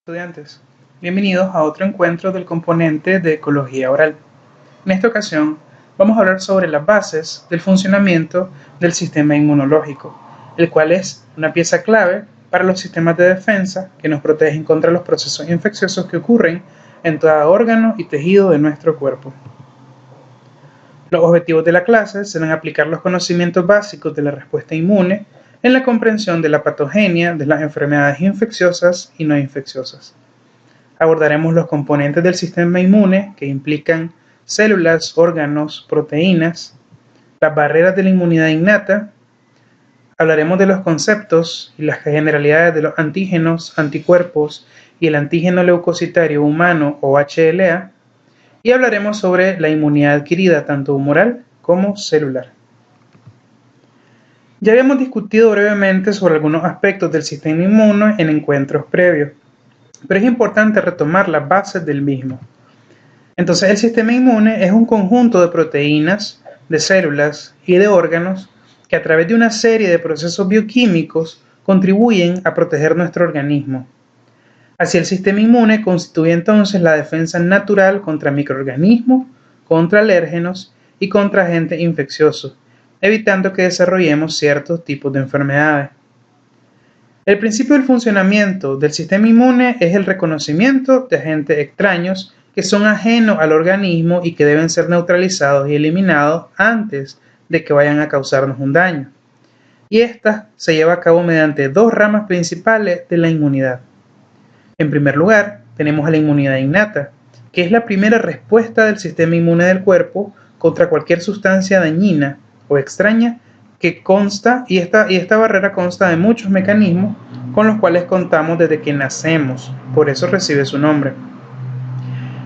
Estudiantes, bienvenidos a otro encuentro del componente de Ecología Oral. En esta ocasión vamos a hablar sobre las bases del funcionamiento del sistema inmunológico, el cual es una pieza clave para los sistemas de defensa que nos protegen contra los procesos infecciosos que ocurren en todo órgano y tejido de nuestro cuerpo. Los objetivos de la clase serán aplicar los conocimientos básicos de la respuesta inmune en la comprensión de la patogenia de las enfermedades infecciosas y no infecciosas. Abordaremos los componentes del sistema inmune que implican células, órganos, proteínas, las barreras de la inmunidad innata. Hablaremos de los conceptos y las generalidades de los antígenos, anticuerpos y el antígeno leucocitario humano o HLA. Y hablaremos sobre la inmunidad adquirida, tanto humoral como celular. Ya habíamos discutido brevemente sobre algunos aspectos del sistema inmune en encuentros previos, pero es importante retomar las bases del mismo. Entonces, el sistema inmune es un conjunto de proteínas, de células y de órganos que a través de una serie de procesos bioquímicos contribuyen a proteger nuestro organismo. Así, el sistema inmune constituye entonces la defensa natural contra microorganismos, contra alérgenos y contra agentes infecciosos, evitando que desarrollemos ciertos tipos de enfermedades. El principio del funcionamiento del sistema inmune es el reconocimiento de agentes extraños que son ajenos al organismo y que deben ser neutralizados y eliminados antes de que vayan a causarnos un daño. Y esta se lleva a cabo mediante dos ramas principales de la inmunidad. En primer lugar, tenemos a la inmunidad innata, que es la primera respuesta del sistema inmune del cuerpo contra cualquier sustancia dañina o extraña que consta, y esta barrera consta de muchos mecanismos con los cuales contamos desde que nacemos, por eso recibe su nombre.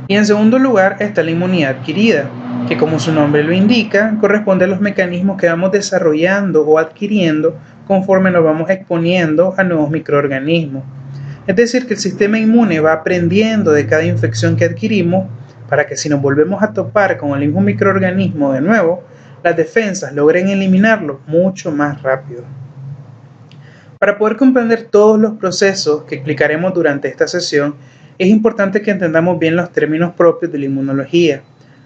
Y en segundo lugar está la inmunidad adquirida, que como su nombre lo indica, corresponde a los mecanismos que vamos desarrollando o adquiriendo conforme nos vamos exponiendo a nuevos microorganismos. Es decir, que el sistema inmune va aprendiendo de cada infección que adquirimos para que si nos volvemos a topar con el mismo microorganismo de nuevo, las defensas logren eliminarlo mucho más rápido. Para poder comprender todos los procesos que explicaremos durante esta sesión, es importante que entendamos bien los términos propios de la inmunología,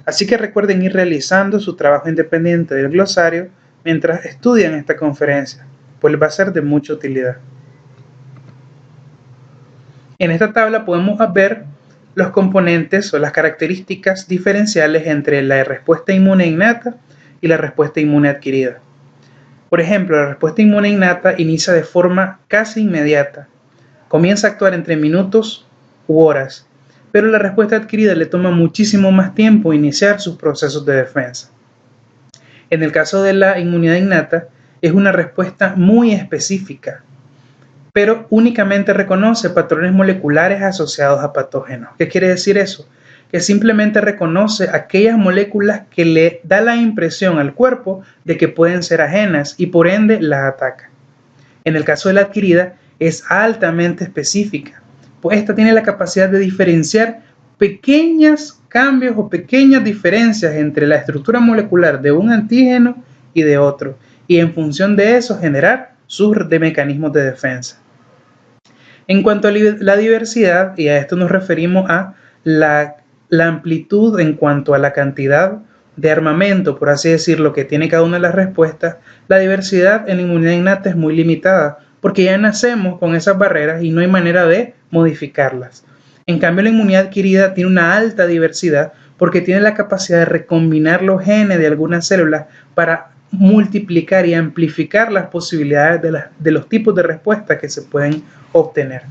así que recuerden ir realizando su trabajo independiente del glosario mientras estudian esta conferencia, pues les va a ser de mucha utilidad. En esta tabla podemos ver los componentes o las características diferenciales entre la respuesta inmune innata y la respuesta inmune adquirida. Por ejemplo, la respuesta inmune innata inicia de forma casi inmediata. Comienza a actuar entre minutos u horas, pero la respuesta adquirida le toma muchísimo más tiempo iniciar sus procesos de defensa. En el caso de la inmunidad innata, es una respuesta muy específica, pero únicamente reconoce patrones moleculares asociados a patógenos. ¿Qué quiere decir eso? Que simplemente reconoce aquellas moléculas que le da la impresión al cuerpo de que pueden ser ajenas y por ende las ataca. En el caso de la adquirida es altamente específica, pues esta tiene la capacidad de diferenciar pequeños cambios o pequeñas diferencias entre la estructura molecular de un antígeno y de otro, y en función de eso generar sus mecanismos de defensa. En cuanto a la diversidad, y a esto nos referimos a la amplitud en cuanto a la cantidad de armamento, por así decirlo, que tiene cada una de las respuestas, la diversidad en la inmunidad innata es muy limitada, porque ya nacemos con esas barreras y no hay manera de modificarlas. En cambio, la inmunidad adquirida tiene una alta diversidad porque tiene la capacidad de recombinar los genes de algunas células para multiplicar y amplificar las posibilidades de los tipos de respuesta que se pueden obtener.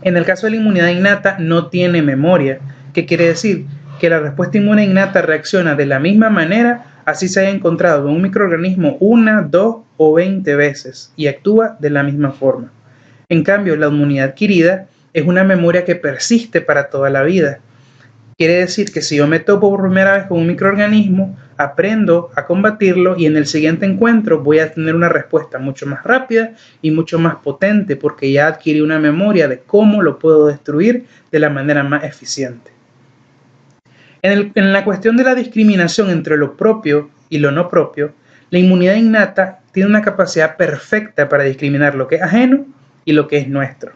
En el caso de la inmunidad innata no tiene memoria. ¿Qué quiere decir? Que la respuesta inmune innata reacciona de la misma manera, así se haya encontrado en un microorganismo 1, 2 o 20 veces y actúa de la misma forma. En cambio, la inmunidad adquirida es una memoria que persiste para toda la vida. Quiere decir que si yo me topo por primera vez con un microorganismo, aprendo a combatirlo y en el siguiente encuentro voy a tener una respuesta mucho más rápida y mucho más potente porque ya adquirí una memoria de cómo lo puedo destruir de la manera más eficiente. En la cuestión de la discriminación entre lo propio y lo no propio, la inmunidad innata tiene una capacidad perfecta para discriminar lo que es ajeno y lo que es nuestro.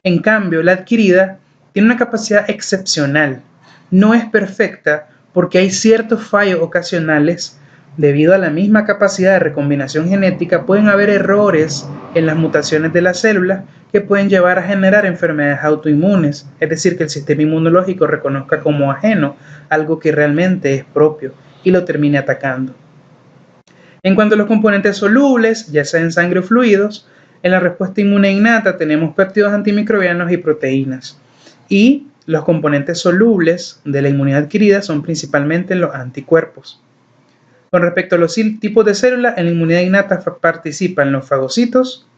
En cambio, la adquirida tiene una capacidad excepcional. No es perfecta porque hay ciertos fallos ocasionales. Debido a la misma capacidad de recombinación genética, pueden haber errores en las mutaciones de las células que pueden llevar a generar enfermedades autoinmunes, es decir, que el sistema inmunológico reconozca como ajeno algo que realmente es propio y lo termine atacando. En cuanto a los componentes solubles, ya sea en sangre o fluidos, en la respuesta inmune innata tenemos péptidos antimicrobianos y proteínas. Y los componentes solubles de la inmunidad adquirida son principalmente los anticuerpos. Con respecto a los tipos de células, en la inmunidad innata participan los fagocitos,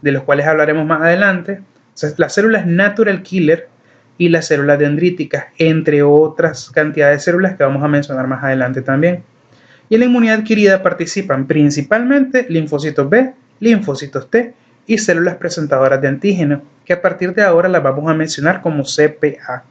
de los cuales hablaremos más adelante, las células natural killer y las células dendríticas, entre otras cantidades de células que vamos a mencionar más adelante también. Y en la inmunidad adquirida participan principalmente linfocitos B, linfocitos T y células presentadoras de antígeno, que a partir de ahora las vamos a mencionar como CPA.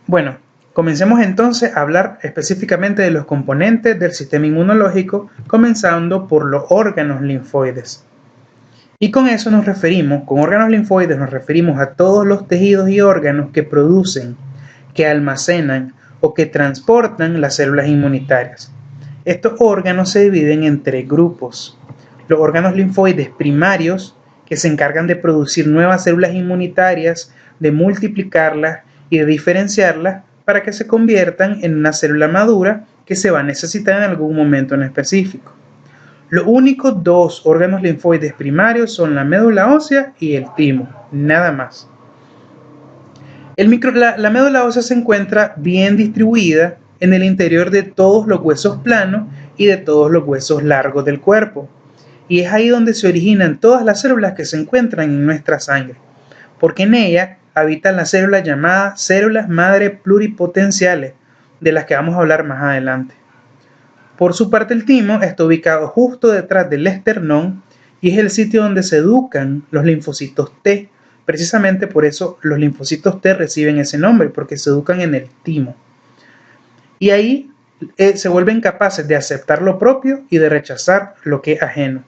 Bueno, comencemos entonces a hablar específicamente de los componentes del sistema inmunológico, comenzando por los órganos linfoides. Y con eso nos referimos, con órganos linfoides nos referimos a todos los tejidos y órganos que producen, que almacenan o que transportan las células inmunitarias. Estos órganos se dividen en tres grupos. Los órganos linfoides primarios, que se encargan de producir nuevas células inmunitarias, de multiplicarlas y de diferenciarlas para que se conviertan en una célula madura que se va a necesitar en algún momento en específico. Los únicos dos órganos linfoides primarios son la médula ósea y el timo, nada más. La médula ósea se encuentra bien distribuida en el interior de todos los huesos planos y de todos los huesos largos del cuerpo. Y es ahí donde se originan todas las células que se encuentran en nuestra sangre, porque en ella habitan las células llamadas células madre pluripotenciales, de las que vamos a hablar más adelante. Por su parte, el timo está ubicado justo detrás del esternón y es el sitio donde se educan los linfocitos T. Precisamente por eso los linfocitos T reciben ese nombre, porque se educan en el timo. Y ahí se vuelven capaces de aceptar lo propio y de rechazar lo que es ajeno.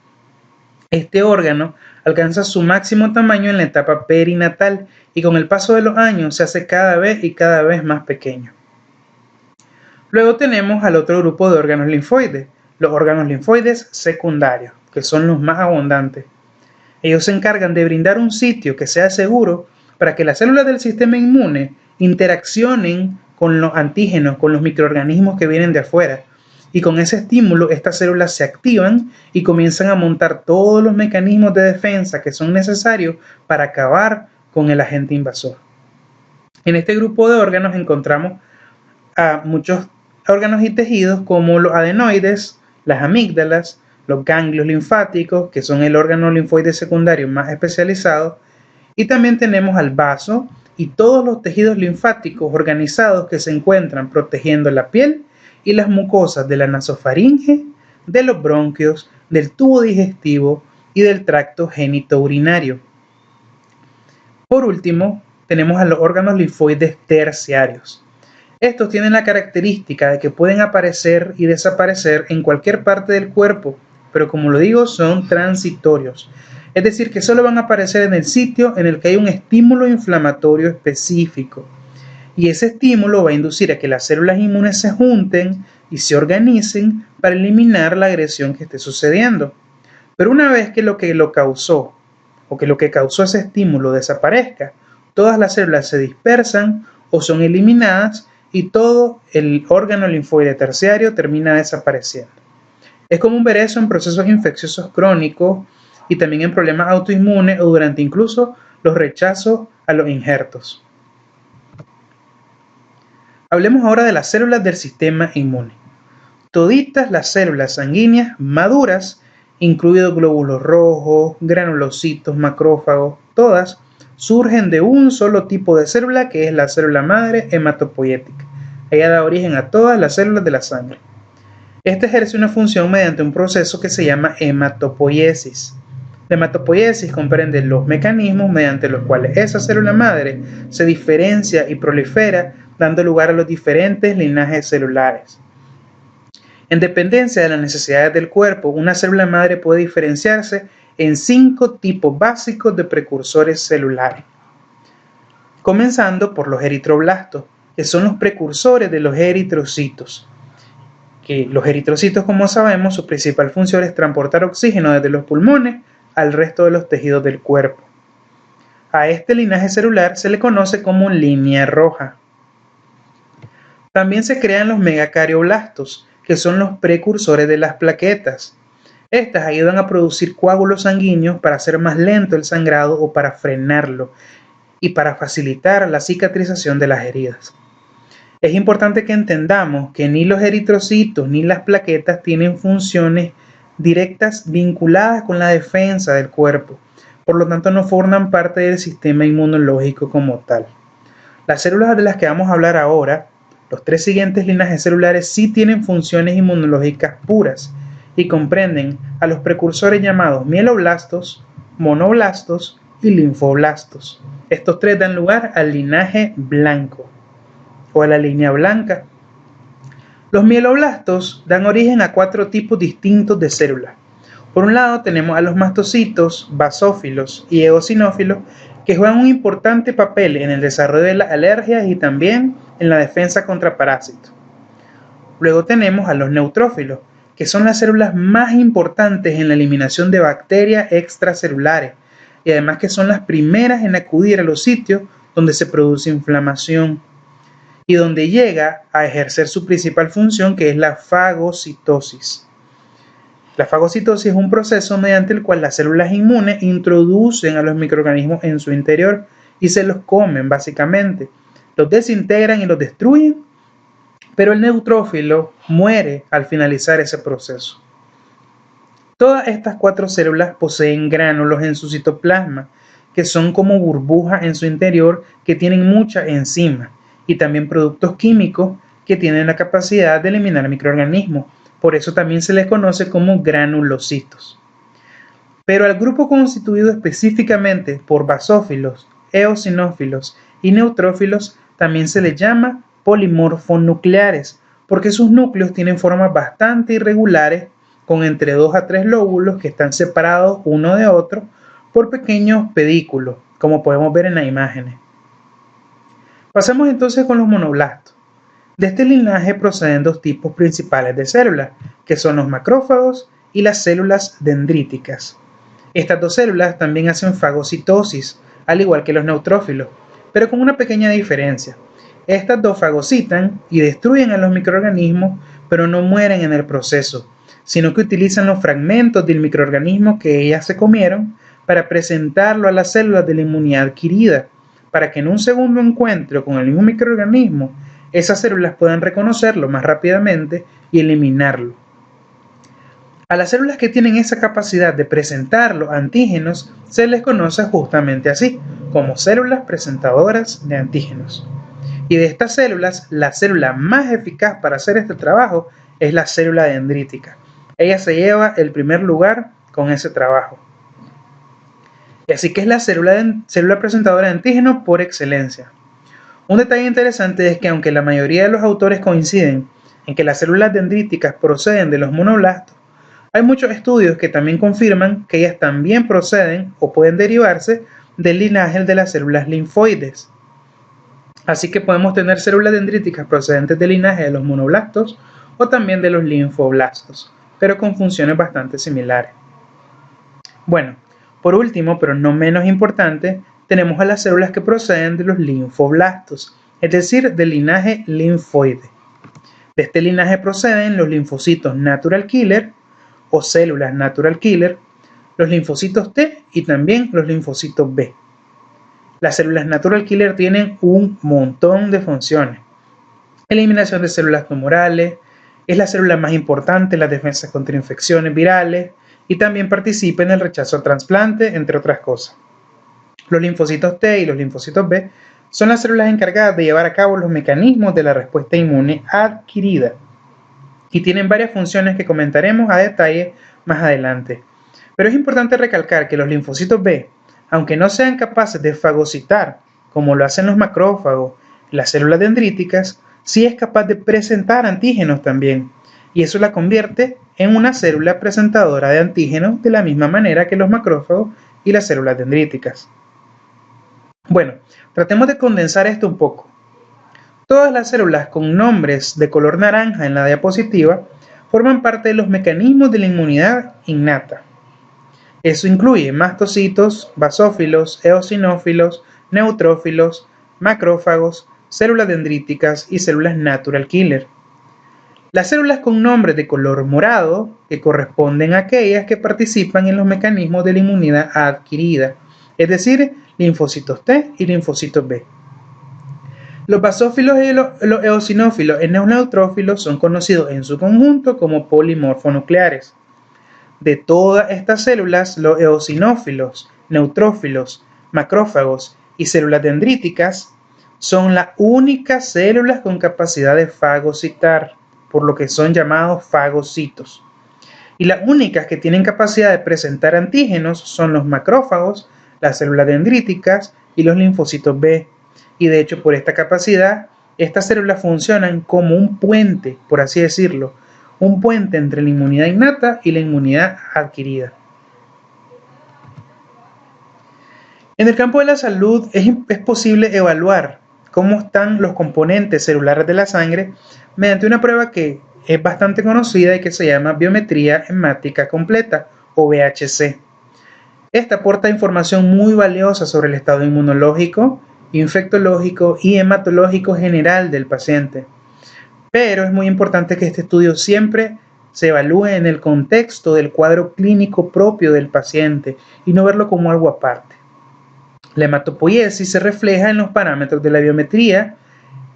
Este órgano alcanza su máximo tamaño en la etapa perinatal y con el paso de los años se hace cada vez más pequeño. Luego tenemos al otro grupo de órganos linfoides, los órganos linfoides secundarios, que son los más abundantes. Ellos se encargan de brindar un sitio que sea seguro para que las células del sistema inmune interaccionen con los antígenos, con los microorganismos que vienen de afuera. Y con ese estímulo, estas células se activan y comienzan a montar todos los mecanismos de defensa que son necesarios para acabar con el agente invasor. En este grupo de órganos encontramos a muchos órganos y tejidos como los adenoides, las amígdalas, los ganglios linfáticos, que son el órgano linfoide secundario más especializado, y también tenemos al vaso y todos los tejidos linfáticos organizados que se encuentran protegiendo la piel y las mucosas de la nasofaringe, de los bronquios, del tubo digestivo y del tracto genitourinario. Por último, tenemos a los órganos linfoides terciarios. Estos tienen la característica de que pueden aparecer y desaparecer en cualquier parte del cuerpo, pero como lo digo, son transitorios. Es decir, que solo van a aparecer en el sitio en el que hay un estímulo inflamatorio específico. Y ese estímulo va a inducir a que las células inmunes se junten y se organicen para eliminar la agresión que esté sucediendo. Pero una vez que lo que causó ese estímulo desaparezca, todas las células se dispersan o son eliminadas y todo el órgano linfoide terciario termina desapareciendo. Es común ver eso en procesos infecciosos crónicos y también en problemas autoinmunes o durante incluso los rechazos a los injertos. Hablemos ahora de las células del sistema inmune. Toditas las células sanguíneas maduras, incluidos glóbulos rojos, granulocitos, macrófagos, todas surgen de un solo tipo de célula que es la célula madre hematopoyética. Ella da origen a todas las células de la sangre. Esta ejerce una función mediante un proceso que se llama hematopoiesis. La hematopoiesis comprende los mecanismos mediante los cuales esa célula madre se diferencia y prolifera, dando lugar a los diferentes linajes celulares. En dependencia de las necesidades del cuerpo, una célula madre puede diferenciarse en 5 tipos básicos de precursores celulares. Comenzando por los eritroblastos, que son los precursores de los eritrocitos. Que los eritrocitos, como sabemos, su principal función es transportar oxígeno desde los pulmones al resto de los tejidos del cuerpo. A este linaje celular se le conoce como línea roja. También se crean los megacardioblastos, que son los precursores de las plaquetas. Estas ayudan a producir coágulos sanguíneos para hacer más lento el sangrado o para frenarlo y para facilitar la cicatrización de las heridas. Es importante que entendamos que ni los eritrocitos ni las plaquetas tienen funciones directas vinculadas con la defensa del cuerpo, por lo tanto no forman parte del sistema inmunológico como tal. Las células de las que vamos a hablar ahora, los 3 siguientes linajes celulares, sí tienen funciones inmunológicas puras y comprenden a los precursores llamados mieloblastos, monoblastos y linfoblastos. Estos 3 dan lugar al linaje blanco o a la línea blanca. Los mieloblastos dan origen a 4 tipos distintos de células. Por un lado tenemos a los mastocitos, basófilos y eosinófilos, que juegan un importante papel en el desarrollo de las alergias y también en la defensa contra parásitos. Luego tenemos a los neutrófilos, que son las células más importantes en la eliminación de bacterias extracelulares y además que son las primeras en acudir a los sitios donde se produce inflamación y donde llega a ejercer su principal función, que es la fagocitosis. La fagocitosis es un proceso mediante el cual las células inmunes introducen a los microorganismos en su interior y se los comen básicamente. Los desintegran y los destruyen, pero el neutrófilo muere al finalizar ese proceso. Todas estas 4 células poseen gránulos en su citoplasma, que son como burbujas en su interior que tienen mucha enzima y también productos químicos que tienen la capacidad de eliminar microorganismos. Por eso también se les conoce como granulocitos. Pero al grupo constituido específicamente por basófilos, eosinófilos y neutrófilos también se les llama polimorfonucleares, porque sus núcleos tienen formas bastante irregulares, con entre 2 a 3 lóbulos que están separados uno de otro por pequeños pedículos, como podemos ver en las imágenes. Pasemos entonces con los monoblastos. De este linaje proceden 2 tipos principales de células, que son los macrófagos y las células dendríticas. Estas 2 células también hacen fagocitosis, al igual que los neutrófilos, pero con una pequeña diferencia. Estas 2 fagocitan y destruyen a los microorganismos, pero no mueren en el proceso, sino que utilizan los fragmentos del microorganismo que ellas se comieron para presentarlo a las células de la inmunidad adquirida, para que en un segundo encuentro con el mismo microorganismo, esas células puedan reconocerlo más rápidamente y eliminarlo. A las células que tienen esa capacidad de presentar los antígenos se les conoce justamente así, como células presentadoras de antígenos. Y de estas células, la célula más eficaz para hacer este trabajo es la célula dendrítica. Ella se lleva el primer lugar con ese trabajo. Y así que es la célula presentadora de antígenos por excelencia. Un detalle interesante es que aunque la mayoría de los autores coinciden en que las células dendríticas proceden de los monoblastos, hay muchos estudios que también confirman que ellas también proceden o pueden derivarse del linaje de las células linfoides. Así que podemos tener células dendríticas procedentes del linaje de los monoblastos o también de los linfoblastos, pero con funciones bastante similares. Bueno, por último, pero no menos importante, tenemos a las células que proceden de los linfoblastos, es decir, del linaje linfoide. De este linaje proceden los linfocitos natural killer o células natural killer, los linfocitos T y también los linfocitos B. Las células natural killer tienen un montón de funciones. Eliminación de células tumorales, es la célula más importante en la defensa contra infecciones virales y también participa en el rechazo al trasplante, entre otras cosas. Los linfocitos T y los linfocitos B son las células encargadas de llevar a cabo los mecanismos de la respuesta inmune adquirida y tienen varias funciones que comentaremos a detalle más adelante. Pero es importante recalcar que los linfocitos B, aunque no sean capaces de fagocitar como lo hacen los macrófagos, las células dendríticas, sí es capaz de presentar antígenos también, y eso la convierte en una célula presentadora de antígenos de la misma manera que los macrófagos y las células dendríticas. Bueno, tratemos de condensar esto un poco. Todas las células con nombres de color naranja en la diapositiva forman parte de los mecanismos de la inmunidad innata. Eso incluye mastocitos, basófilos, eosinófilos, neutrófilos, macrófagos, células dendríticas y células natural killer. Las células con nombres de color morado, que corresponden a aquellas que participan en los mecanismos de la inmunidad adquirida, es decir, linfocitos T y linfocitos B. Los basófilos y los eosinófilos y los neutrófilos son conocidos en su conjunto como polimorfonucleares. De todas estas células, los eosinófilos, neutrófilos, macrófagos y células dendríticas son las únicas células con capacidad de fagocitar, por lo que son llamados fagocitos. Y las únicas que tienen capacidad de presentar antígenos son los macrófagos, las células dendríticas y los linfocitos B. Y de hecho, por esta capacidad, estas células funcionan como un puente, por así decirlo, un puente entre la inmunidad innata y la inmunidad adquirida. En el campo de la salud es posible evaluar cómo están los componentes celulares de la sangre mediante una prueba que es bastante conocida y que se llama biometría hemática completa o BHC. Esta aporta información muy valiosa sobre el estado inmunológico, infectológico y hematológico general del paciente. Pero es muy importante que este estudio siempre se evalúe en el contexto del cuadro clínico propio del paciente y no verlo como algo aparte. La hematopoiesis se refleja en los parámetros de la biometría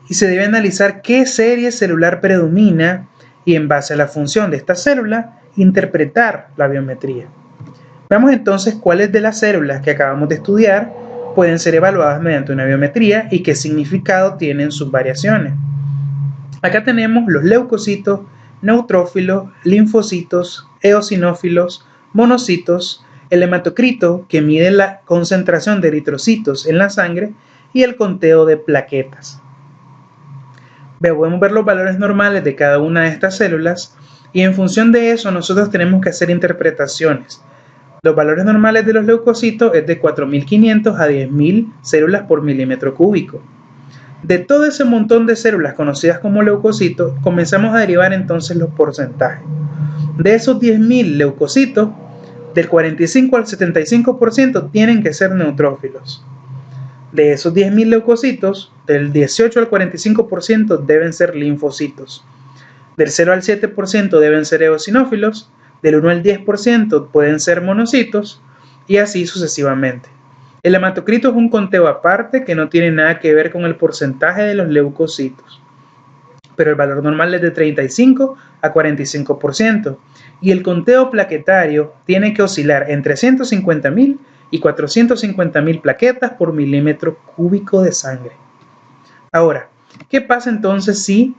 y se debe analizar qué serie celular predomina y en base a la función de esta célula interpretar la biometría. Veamos entonces cuáles de las células que acabamos de estudiar pueden ser evaluadas mediante una biometría y qué significado tienen sus variaciones. Acá tenemos los leucocitos, neutrófilos, linfocitos, eosinófilos, monocitos, el hematocrito, que mide la concentración de eritrocitos en la sangre, y el conteo de plaquetas. Podemos ver los valores normales de cada una de estas células y en función de eso nosotros tenemos que hacer interpretaciones. Los valores normales de los leucocitos es de 4.500 a 10.000 células por milímetro cúbico. De todo ese montón de células conocidas como leucocitos, comenzamos a derivar entonces los porcentajes. De esos 10.000 leucocitos, del 45 al 75% tienen que ser neutrófilos. De esos 10.000 leucocitos, del 18 al 45% deben ser linfocitos. Del 0 al 7% deben ser eosinófilos, del 1 al 10% pueden ser monocitos y así sucesivamente. El hematocrito es un conteo aparte que no tiene nada que ver con el porcentaje de los leucocitos, pero el valor normal es de 35 a 45% y el conteo plaquetario tiene que oscilar entre 150.000 y 450.000 plaquetas por milímetro cúbico de sangre. Ahora, ¿qué pasa entonces si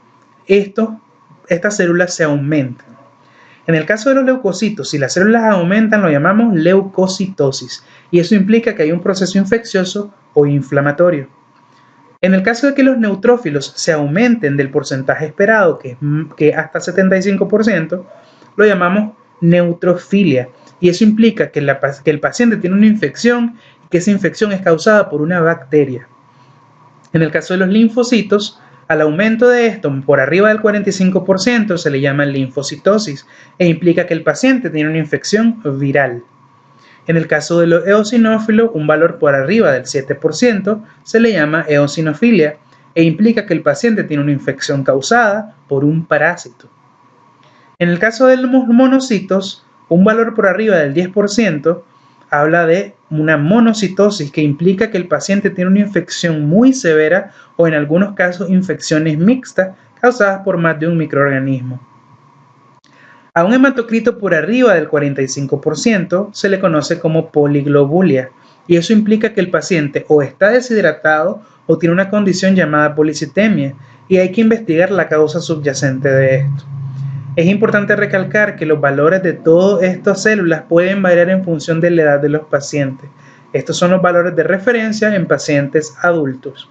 estas células se aumentan? En el caso de los leucocitos, si las células aumentan, lo llamamos leucocitosis, y eso implica que hay un proceso infeccioso o inflamatorio. En el caso de que los neutrófilos se aumenten del porcentaje esperado, que hasta 75%, lo llamamos neutrofilia, y eso implica que el paciente tiene una infección y que esa infección es causada por una bacteria. En el caso de los linfocitos, al aumento de esto por arriba del 45% se le llama linfocitosis e implica que el paciente tiene una infección viral. En el caso de los eosinófilos, un valor por arriba del 7% se le llama eosinofilia e implica que el paciente tiene una infección causada por un parásito. En el caso de los monocitos, un valor por arriba del 10% habla de una monocitosis que implica que el paciente tiene una infección muy severa o en algunos casos infecciones mixtas causadas por más de un microorganismo. A un hematocrito por arriba del 45% se le conoce como poliglobulia y eso implica que el paciente o está deshidratado o tiene una condición llamada policitemia y hay que investigar la causa subyacente de esto. Es importante recalcar que los valores de todas estas células pueden variar en función de la edad de los pacientes. Estos son los valores de referencia en pacientes adultos.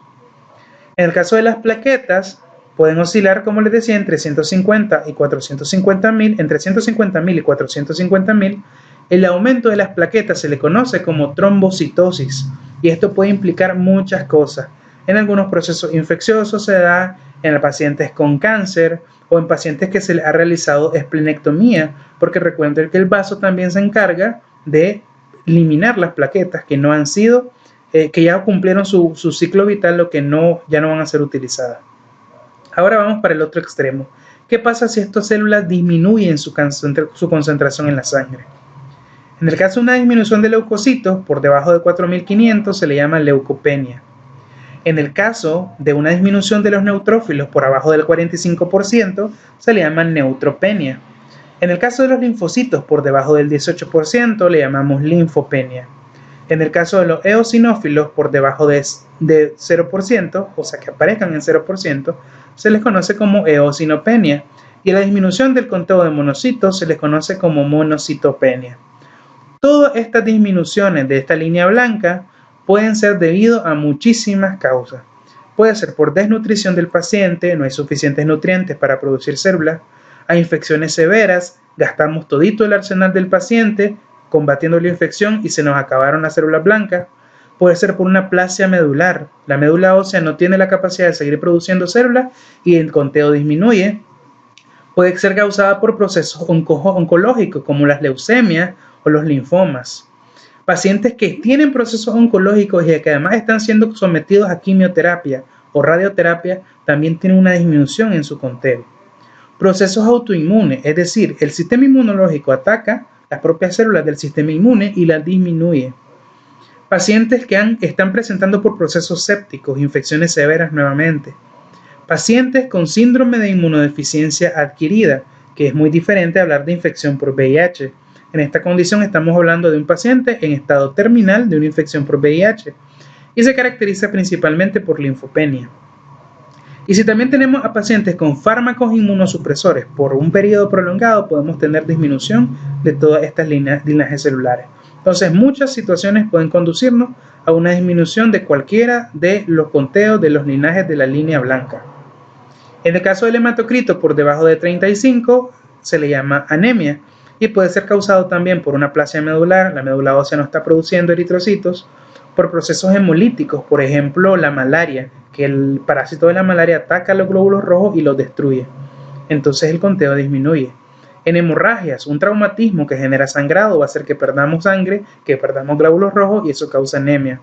En el caso de las plaquetas, Pueden oscilar, como les decía, entre 150 y 450.000, entre 150.000 y 450.000. El aumento de las plaquetas se le conoce como trombocitosis y esto puede implicar muchas cosas. En algunos procesos infecciosos se da en pacientes con cáncer o en pacientes que se les ha realizado esplenectomía, porque recuerden que el vaso también se encarga de eliminar las plaquetas que no han sido, que ya cumplieron su ciclo vital o que ya no van a ser utilizadas. Ahora vamos para el otro extremo. ¿Qué pasa si estas células disminuyen su concentración en la sangre? En el caso de una disminución de leucocitos por debajo de 4.500 se le llama leucopenia. En el caso de una disminución de los neutrófilos por abajo del 45% se le llama neutropenia. En el caso de los linfocitos por debajo del 18% le llamamos linfopenia. En el caso de los eosinófilos por debajo de 0%, o sea que aparezcan en 0%, se les conoce como eosinopenia. Y la disminución del conteo de monocitos se les conoce como monocitopenia. Todas estas disminuciones de esta línea blanca pueden ser debido a muchísimas causas. Puede ser por desnutrición del paciente, no hay suficientes nutrientes para producir células, a infecciones severas, gastamos todito el arsenal del paciente combatiendo la infección y se nos acabaron las células blancas. Puede ser por una aplasia medular, la médula ósea no tiene la capacidad de seguir produciendo células y el conteo disminuye. Puede ser causada por procesos oncológicos como las leucemias o los linfomas. Pacientes que tienen procesos oncológicos y que además están siendo sometidos a quimioterapia o radioterapia también tienen una disminución en su conteo. Procesos autoinmunes, es decir, el sistema inmunológico ataca las propias células del sistema inmune y las disminuye. Pacientes que están presentando por procesos sépticos, infecciones severas nuevamente. Pacientes con síndrome de inmunodeficiencia adquirida, que es muy diferente a hablar de infección por VIH. En esta condición estamos hablando de un paciente en estado terminal de una infección por VIH y se caracteriza principalmente por linfopenia. Y si también tenemos a pacientes con fármacos inmunosupresores por un periodo prolongado, podemos tener disminución de todas estas linajes celulares. Entonces, muchas situaciones pueden conducirnos a una disminución de cualquiera de los conteos de los linajes de la línea blanca. En el caso del hematocrito por debajo de 35 se le llama anemia y puede ser causado también por una aplasia medular, la médula ósea no está produciendo eritrocitos, por procesos hemolíticos, por ejemplo la malaria, que el parásito de la malaria ataca a los glóbulos rojos y los destruye. Entonces el conteo disminuye. En hemorragias, un traumatismo que genera sangrado va a hacer que perdamos sangre, que perdamos glóbulos rojos y eso causa anemia.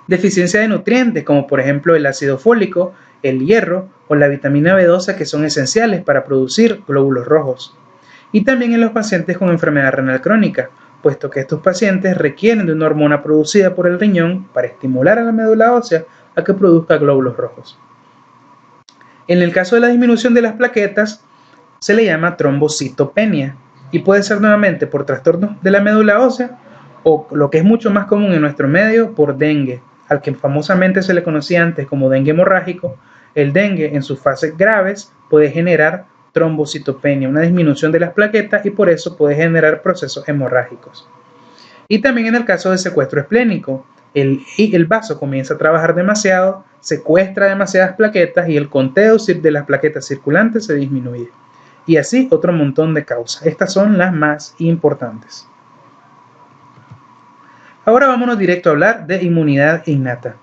Deficiencia de nutrientes, como por ejemplo el ácido fólico, el hierro o la vitamina B12 que son esenciales para producir glóbulos rojos. Y también en los pacientes con enfermedad renal crónica, puesto que estos pacientes requieren de una hormona producida por el riñón para estimular a la médula ósea a que produzca glóbulos rojos. En el caso de la disminución de las plaquetas, se le llama trombocitopenia y puede ser nuevamente por trastornos de la médula ósea o, lo que es mucho más común en nuestro medio, por dengue, al que famosamente se le conocía antes como dengue hemorrágico. El dengue en sus fases graves puede generar trombocitopenia, una disminución de las plaquetas y por eso puede generar procesos hemorrágicos. Y también en el caso de secuestro esplénico, el vaso comienza a trabajar demasiado, secuestra demasiadas plaquetas y el conteo de las plaquetas circulantes se disminuye. Y así otro montón de causas. Estas son las más importantes. Ahora vámonos directo a hablar de inmunidad innata.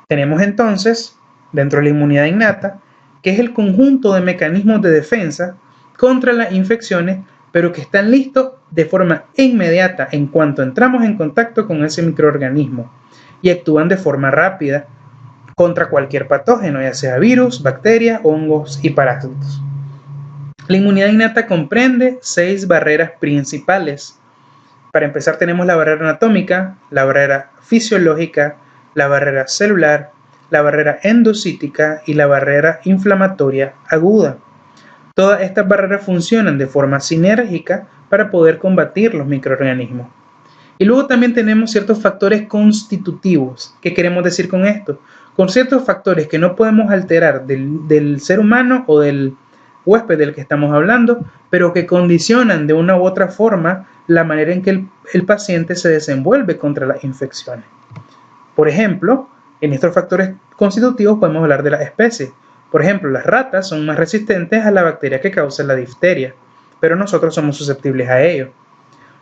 Tenemos entonces, dentro de la inmunidad innata, que es el conjunto de mecanismos de defensa contra las infecciones, pero que están listos de forma inmediata en cuanto entramos en contacto con ese microorganismo y actúan de forma rápida contra cualquier patógeno, ya sea virus, bacterias, hongos y parásitos. La inmunidad innata comprende 6 barreras principales. Para empezar tenemos la barrera anatómica, la barrera fisiológica, la barrera celular, la barrera endocítica y la barrera inflamatoria aguda. Todas estas barreras funcionan de forma sinérgica para poder combatir los microorganismos. Y luego también tenemos ciertos factores constitutivos. ¿Qué queremos decir con esto? Con ciertos factores que no podemos alterar del ser humano o del huésped del que estamos hablando, pero que condicionan de una u otra forma la manera en que el paciente se desenvuelve contra las infecciones. Por ejemplo, en estos factores constitutivos podemos hablar de las especies. Por ejemplo, las ratas son más resistentes a la bacteria que causa la difteria, pero nosotros somos susceptibles a ello.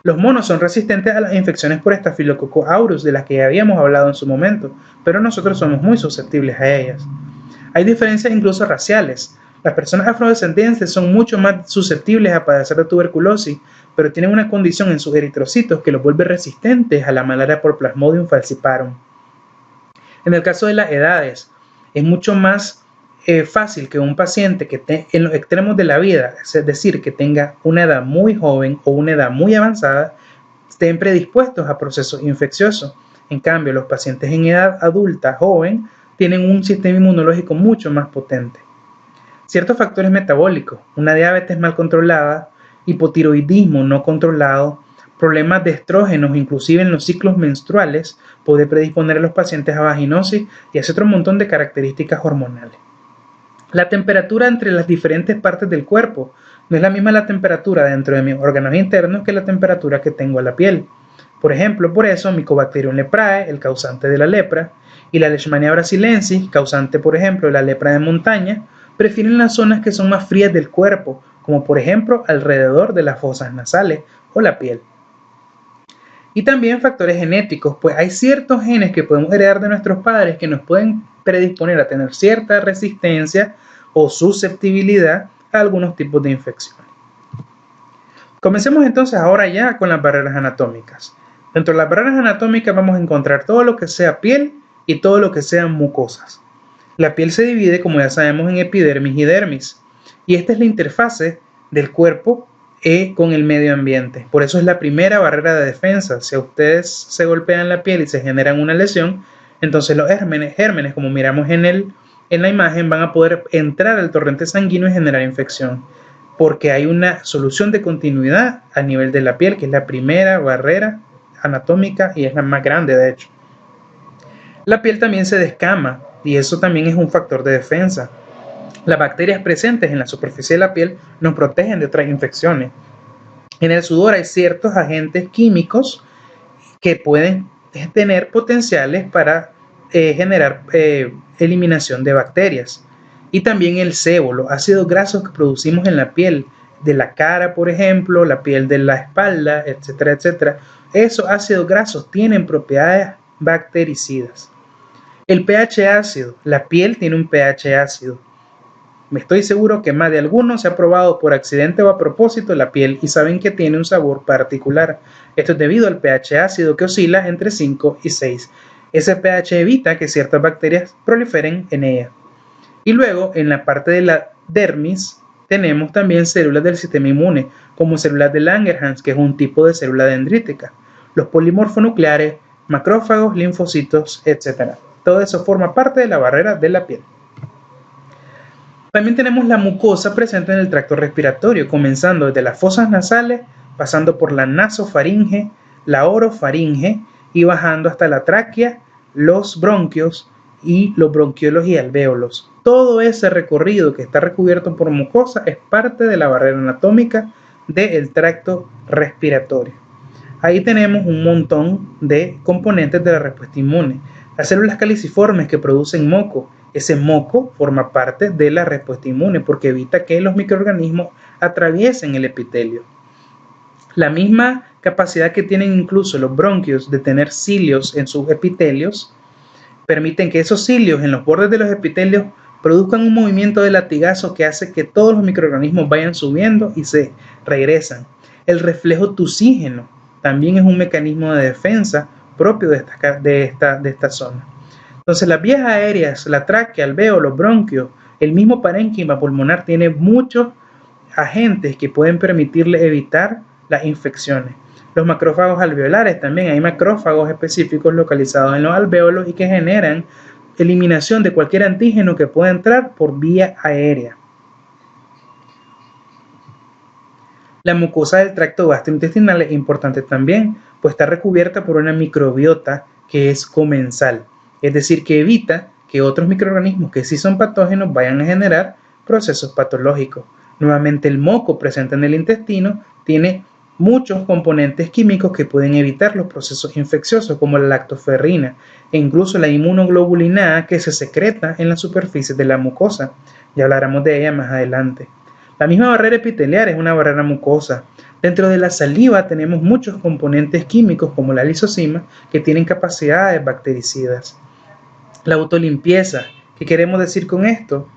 Los monos son resistentes a las infecciones por Staphylococcus aureus, de las que ya habíamos hablado en su momento, pero nosotros somos muy susceptibles a ellas. Hay diferencias incluso raciales. Las personas afrodescendientes son mucho más susceptibles a padecer de tuberculosis, pero tienen una condición en sus eritrocitos que los vuelve resistentes a la malaria por Plasmodium falciparum. En el caso de las edades, es mucho más fácil que un paciente que esté en los extremos de la vida, es decir, que tenga una edad muy joven o una edad muy avanzada, estén predispuestos a procesos infecciosos. En cambio, los pacientes en edad adulta, joven, tienen un sistema inmunológico mucho más potente. Ciertos factores metabólicos, una diabetes mal controlada, hipotiroidismo no controlado, problemas de estrógenos, inclusive en los ciclos menstruales, puede predisponer a los pacientes a vaginosis y hace otro montón de características hormonales. La temperatura entre las diferentes partes del cuerpo no es la misma la temperatura dentro de mis órganos internos que la temperatura que tengo a la piel. Por ejemplo, por eso Mycobacterium leprae, el causante de la lepra, y la Leishmania brasiliensis, causante por ejemplo de la lepra de montaña, prefieren las zonas que son más frías del cuerpo, como por ejemplo alrededor de las fosas nasales o la piel. Y también factores genéticos, pues hay ciertos genes que podemos heredar de nuestros padres que nos pueden predisponer a tener cierta resistencia o susceptibilidad a algunos tipos de infecciones. Comencemos entonces ahora ya con las barreras anatómicas. Dentro de las barreras anatómicas vamos a encontrar todo lo que sea piel y todo lo que sean mucosas. La piel se divide, como ya sabemos, en epidermis y dermis, y esta es la interfase del cuerpo con el medio ambiente. Por eso es la primera barrera de defensa. Si a ustedes se golpean la piel y se generan una lesión, entonces los gérmenes, como miramos en la imagen, van a poder entrar al torrente sanguíneo y generar infección, porque hay una solución de continuidad a nivel de la piel, que es la primera barrera anatómica y es la más grande, de hecho. La piel también se descama y eso también es un factor de defensa. Las bacterias presentes en la superficie de la piel nos protegen de otras infecciones. En el sudor hay ciertos agentes químicos que pueden tener potenciales para generar eliminación de bacterias. Y también el sebo, los ácidos grasos que producimos en la piel de la cara, por ejemplo, la piel de la espalda, etcétera, etcétera. Esos ácidos grasos tienen propiedades bactericidas. El pH ácido, la piel tiene un pH ácido. Me estoy seguro que más de algunos se ha probado por accidente o a propósito la piel y saben que tiene un sabor particular. Esto es debido al pH ácido que oscila entre 5 y 6. Ese pH evita que ciertas bacterias proliferen en ella. Y luego, en la parte de la dermis, tenemos también células del sistema inmune, como células de Langerhans, que es un tipo de célula dendrítica, los polimorfonucleares, macrófagos, linfocitos, etc. Todo eso forma parte de la barrera de la piel. También tenemos la mucosa presente en el tracto respiratorio, comenzando desde las fosas nasales, pasando por la nasofaringe, la orofaringe y bajando hasta la tráquea, los bronquios y los bronquiolos y alvéolos. Todo ese recorrido que está recubierto por mucosa es parte de la barrera anatómica del tracto respiratorio. Ahí tenemos un montón de componentes de la respuesta inmune. Las células caliciformes que producen moco. Ese moco forma parte de la respuesta inmune porque evita que los microorganismos atraviesen el epitelio. La misma capacidad que tienen incluso los bronquios de tener cilios en sus epitelios permiten que esos cilios en los bordes de los epitelios produzcan un movimiento de latigazo que hace que todos los microorganismos vayan subiendo y se regresan. El reflejo tusígeno también es un mecanismo de defensa propio de esta zona. Entonces las vías aéreas, la tráquea, alvéolos, los bronquios, el mismo parénquima pulmonar tiene muchos agentes que pueden permitirle evitar las infecciones. Los macrófagos alveolares también, hay macrófagos específicos localizados en los alvéolos y que generan eliminación de cualquier antígeno que pueda entrar por vía aérea. La mucosa del tracto gastrointestinal es importante también, pues está recubierta por una microbiota que es comensal, es decir, que evita que otros microorganismos que sí son patógenos vayan a generar procesos patológicos. Nuevamente, el moco presente en el intestino tiene muchos componentes químicos que pueden evitar los procesos infecciosos como la lactoferrina e incluso la inmunoglobulina A que se secreta en la superficie de la mucosa. Ya hablaremos de ella más adelante. La misma barrera epitelial es una barrera mucosa. Dentro de la saliva tenemos muchos componentes químicos como la lisozima que tienen capacidades bactericidas. La autolimpieza, ¿qué queremos decir con esto?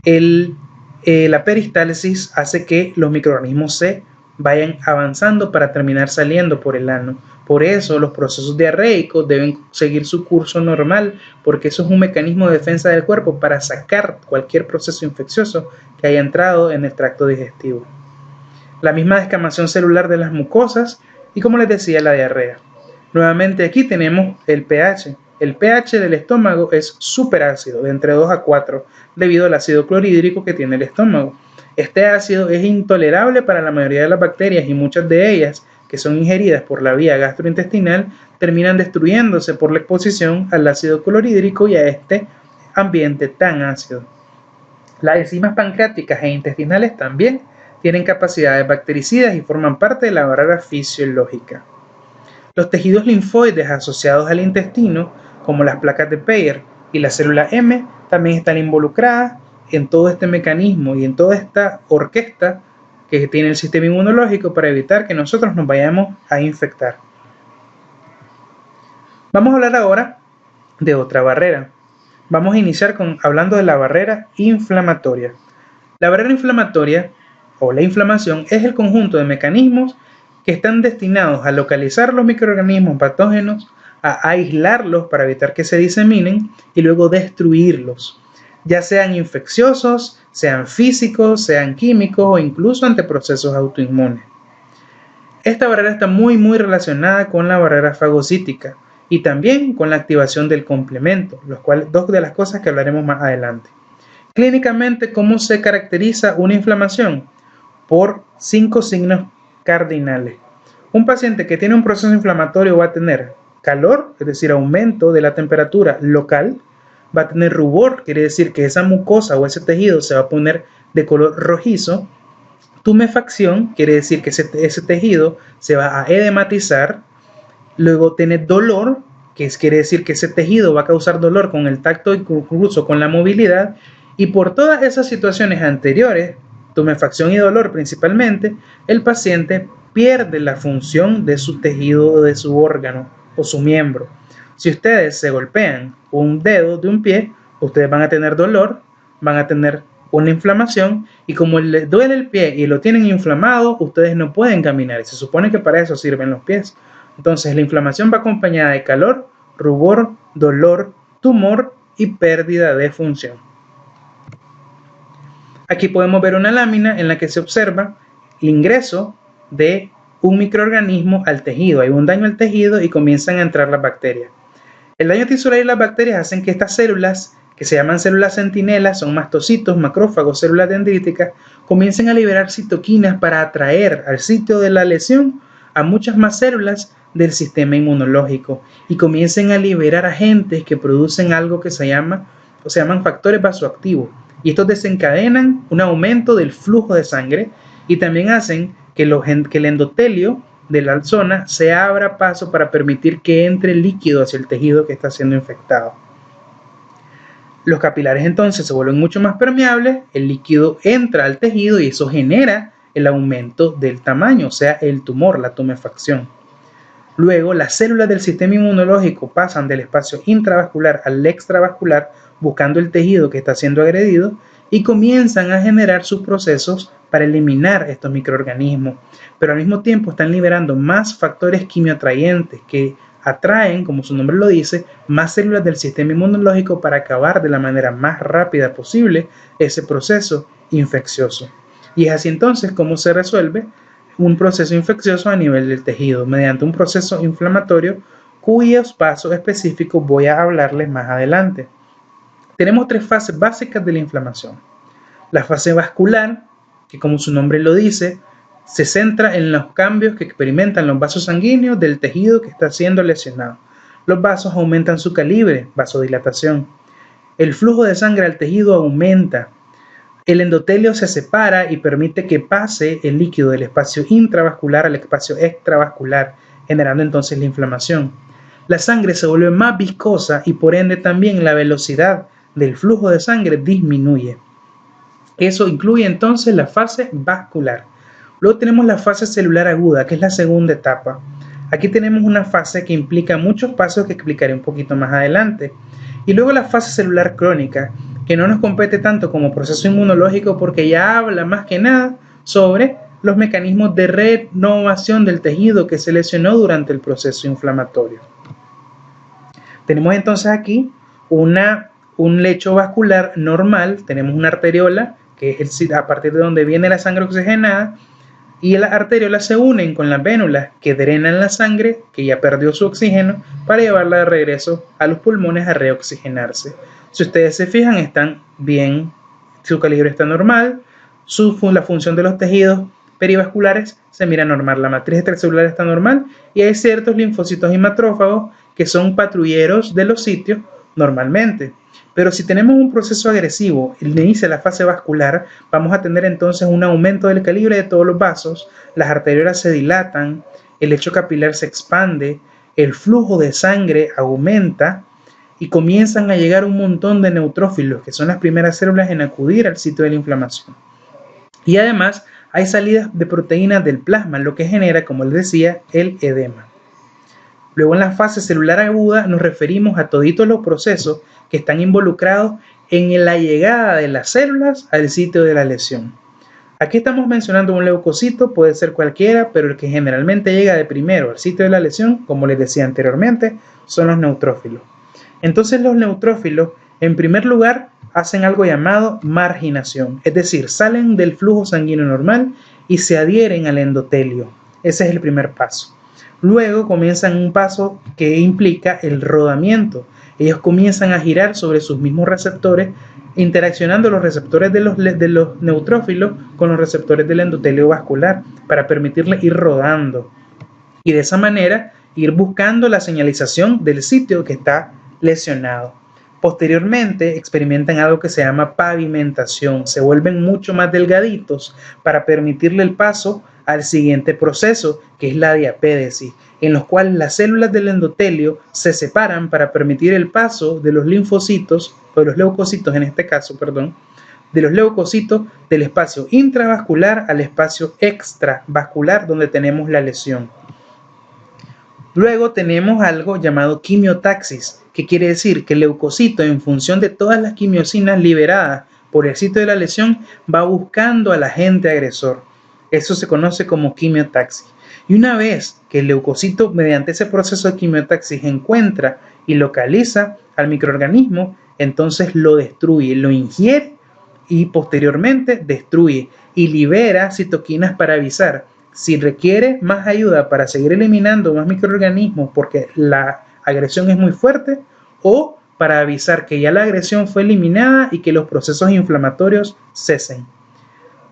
La peristalsis hace que los microorganismos se vayan avanzando para terminar saliendo por el ano. Por eso los procesos diarreicos deben seguir su curso normal, porque eso es un mecanismo de defensa del cuerpo para sacar cualquier proceso infeccioso que haya entrado en el tracto digestivo. La misma descamación celular de las mucosas y, como les decía, la diarrea. Nuevamente aquí tenemos el pH. El pH del estómago es súper ácido, de entre 2 a 4, debido al ácido clorhídrico que tiene el estómago. Este ácido es intolerable para la mayoría de las bacterias y muchas de ellas, que son ingeridas por la vía gastrointestinal, terminan destruyéndose por la exposición al ácido clorhídrico y a este ambiente tan ácido. Las enzimas pancreáticas e intestinales también tienen capacidades bactericidas y forman parte de la barrera fisiológica. Los tejidos linfoides asociados al intestino, como las placas de Peyer y la célula M, también están involucradas en todo este mecanismo y en toda esta orquesta que tiene el sistema inmunológico para evitar que nosotros nos vayamos a infectar. Vamos a hablar ahora de otra barrera. Vamos a iniciar hablando de la barrera inflamatoria. La barrera inflamatoria o la inflamación es el conjunto de mecanismos que están destinados a localizar los microorganismos patógenos, a aislarlos para evitar que se diseminen y luego destruirlos, ya sean infecciosos, sean físicos, sean químicos o incluso ante procesos autoinmunes. Esta barrera está muy relacionada con la barrera fagocítica y también con la activación del complemento, dos de las cosas que hablaremos más adelante. Clínicamente, ¿cómo se caracteriza una inflamación? Por 5 signos cardinales. Un paciente que tiene un proceso inflamatorio va a tener calor, es decir, aumento de la temperatura local, va a tener rubor, quiere decir que esa mucosa o ese tejido se va a poner de color rojizo. Tumefacción, quiere decir que ese tejido se va a edematizar. Luego tiene dolor, quiere decir que ese tejido va a causar dolor con el tacto y incluso con la movilidad. Y por todas esas situaciones anteriores, tumefacción y dolor principalmente, el paciente pierde la función de su tejido o de su órgano o su miembro. Si ustedes se golpean un dedo de un pie, ustedes van a tener dolor, van a tener una inflamación y como les duele el pie y lo tienen inflamado, ustedes no pueden caminar y se supone que para eso sirven los pies. Entonces la inflamación va acompañada de calor, rubor, dolor, tumor y pérdida de función. Aquí podemos ver una lámina en la que se observa el ingreso de un microorganismo al tejido. Hay un daño al tejido y comienzan a entrar las bacterias. El daño tisular y las bacterias hacen que estas células, que se llaman células centinelas, son mastocitos, macrófagos, células dendríticas, comiencen a liberar citoquinas para atraer al sitio de la lesión a muchas más células del sistema inmunológico y comiencen a liberar agentes que producen algo que se llaman factores vasoactivos. Y estos desencadenan un aumento del flujo de sangre y también hacen que el endotelio de la zona se abra paso para permitir que entre líquido hacia el tejido que está siendo infectado. Los capilares entonces se vuelven mucho más permeables, el líquido entra al tejido y eso genera el aumento del tamaño, o sea, el tumor, la tumefacción. Luego, las células del sistema inmunológico pasan del espacio intravascular al extravascular buscando el tejido que está siendo agredido y comienzan a generar sus procesos para eliminar estos microorganismos, pero al mismo tiempo están liberando más factores quimioatrayentes que atraen, como su nombre lo dice, más células del sistema inmunológico para acabar de la manera más rápida posible ese proceso infeccioso. Y es así entonces como se resuelve un proceso infeccioso a nivel del tejido, mediante un proceso inflamatorio cuyos pasos específicos voy a hablarles más adelante. Tenemos 3 fases básicas de la inflamación. La fase vascular, que como su nombre lo dice, se centra en los cambios que experimentan los vasos sanguíneos del tejido que está siendo lesionado. Los vasos aumentan su calibre, vasodilatación. El flujo de sangre al tejido aumenta. El endotelio se separa y permite que pase el líquido del espacio intravascular al espacio extravascular, generando entonces la inflamación. La sangre se vuelve más viscosa y por ende también la velocidad del flujo de sangre disminuye. Eso incluye entonces la fase vascular. Luego tenemos la fase celular aguda, que es la segunda etapa. Aquí tenemos una fase que implica muchos pasos que explicaré un poquito más adelante. Y luego la fase celular crónica, que no nos compete tanto como proceso inmunológico porque ya habla más que nada sobre los mecanismos de renovación del tejido que se lesionó durante el proceso inflamatorio. Tenemos entonces aquí un lecho vascular normal, tenemos una arteriola, que es a partir de donde viene la sangre oxigenada, y las arteriolas se unen con las vénulas que drenan la sangre que ya perdió su oxígeno para llevarla de regreso a los pulmones a reoxigenarse. Si ustedes se fijan, están bien, su calibre está normal, la función de los tejidos perivasculares se mira normal, la matriz extracelular está normal y hay ciertos linfocitos y macrófagos que son patrulleros de los sitios normalmente. Pero si tenemos un proceso agresivo, inicia la fase vascular, vamos a tener entonces un aumento del calibre de todos los vasos, las arteriolas se dilatan, el lecho capilar se expande, el flujo de sangre aumenta y comienzan a llegar un montón de neutrófilos, que son las primeras células en acudir al sitio de la inflamación. Y además hay salidas de proteínas del plasma, lo que genera, como les decía, el edema. Luego en la fase celular aguda nos referimos a toditos los procesos que están involucrados en la llegada de las células al sitio de la lesión. Aquí estamos mencionando un leucocito, puede ser cualquiera, pero el que generalmente llega de primero al sitio de la lesión, como les decía anteriormente, son los neutrófilos. Entonces los neutrófilos, en primer lugar, hacen algo llamado marginación, es decir, salen del flujo sanguíneo normal y se adhieren al endotelio. Ese es el primer paso. Luego comienzan un paso que implica el rodamiento. Ellos comienzan a girar sobre sus mismos receptores, interaccionando los receptores de los neutrófilos con los receptores del endotelio vascular para permitirle ir rodando y de esa manera ir buscando la señalización del sitio que está lesionado. Posteriormente experimentan algo que se llama pavimentación, se vuelven mucho más delgaditos para permitirle el paso al siguiente proceso, que es la diapédesis, en los cuales las células del endotelio se separan para permitir el paso de los linfocitos, o de los leucocitos en este caso, de los leucocitos del espacio intravascular al espacio extravascular donde tenemos la lesión. Luego tenemos algo llamado quimiotaxis, que quiere decir que el leucocito, en función de todas las quimiosinas liberadas por el sitio de la lesión, va buscando al agente agresor. Eso se conoce como quimiotaxis. Y una vez que el leucocito, mediante ese proceso de quimiotaxis, encuentra y localiza al microorganismo, entonces lo destruye, lo ingiere y posteriormente destruye y libera citoquinas para avisar si requiere más ayuda para seguir eliminando más microorganismos porque la agresión es muy fuerte, o para avisar que ya la agresión fue eliminada y que los procesos inflamatorios cesen.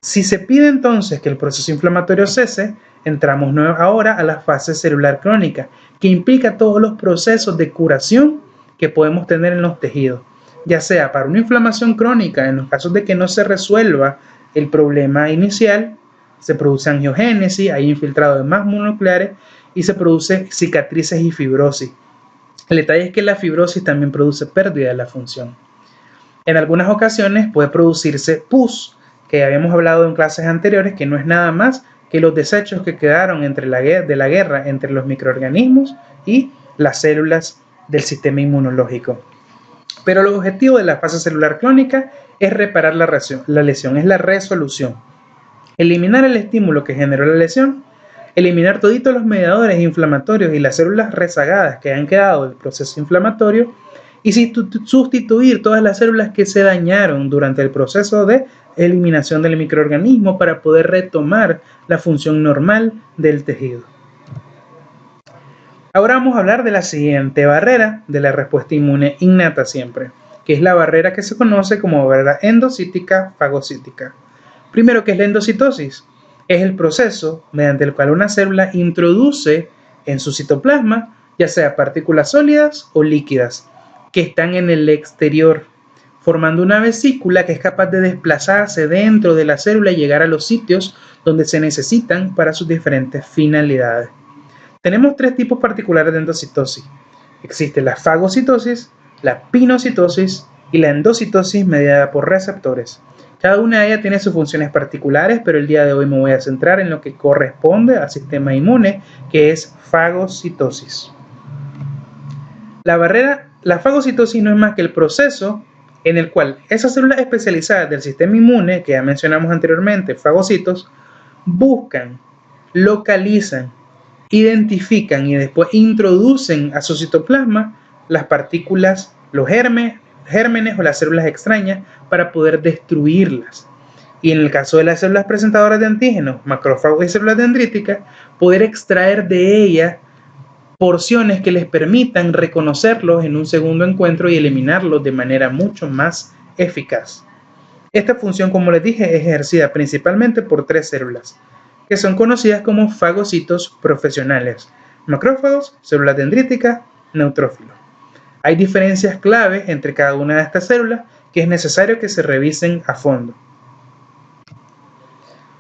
Si se pide entonces que el proceso inflamatorio cese, entramos ahora a la fase celular crónica, que implica todos los procesos de curación que podemos tener en los tejidos, ya sea para una inflamación crónica, en los casos de que no se resuelva el problema inicial, se produce angiogénesis, hay infiltrado de más mononucleares y se produce cicatrices y fibrosis. El detalle es que la fibrosis también produce pérdida de la función. En algunas ocasiones puede producirse pus, que habíamos hablado en clases anteriores, que no es nada más que los desechos que quedaron de la guerra entre los microorganismos y las células del sistema inmunológico. Pero el objetivo de la fase celular crónica es reparar la lesión, es la resolución. Eliminar el estímulo que generó la lesión, eliminar toditos los mediadores inflamatorios y las células rezagadas que han quedado del proceso inflamatorio y sustituir todas las células que se dañaron durante el proceso de eliminación del microorganismo para poder retomar la función normal del tejido. Ahora vamos a hablar de la siguiente barrera de la respuesta inmune innata siempre, que es la barrera que se conoce como barrera endocítica fagocítica. Primero, ¿qué es la endocitosis? Es el proceso mediante el cual una célula introduce en su citoplasma, ya sea partículas sólidas o líquidas, que están en el exterior, formando una vesícula que es capaz de desplazarse dentro de la célula y llegar a los sitios donde se necesitan para sus diferentes finalidades. Tenemos tres tipos particulares de endocitosis. Existe la fagocitosis, la pinocitosis y la endocitosis mediada por receptores. Cada una de ellas tiene sus funciones particulares, pero el día de hoy me voy a centrar en lo que corresponde al sistema inmune, que es fagocitosis. La fagocitosis no es más que el proceso en el cual esas células especializadas del sistema inmune, que ya mencionamos anteriormente, fagocitos, buscan, localizan, identifican y después introducen a su citoplasma las partículas, los gérmenes o las células extrañas para poder destruirlas. Y en el caso de las células presentadoras de antígenos, macrófagos y células dendríticas, poder extraer de ellas porciones que les permitan reconocerlos en un segundo encuentro y eliminarlos de manera mucho más eficaz. Esta función, como les dije, es ejercida principalmente por tres células, que son conocidas como fagocitos profesionales: macrófagos, células dendríticas, neutrófilos. Hay diferencias claves entre cada una de estas células que es necesario que se revisen a fondo.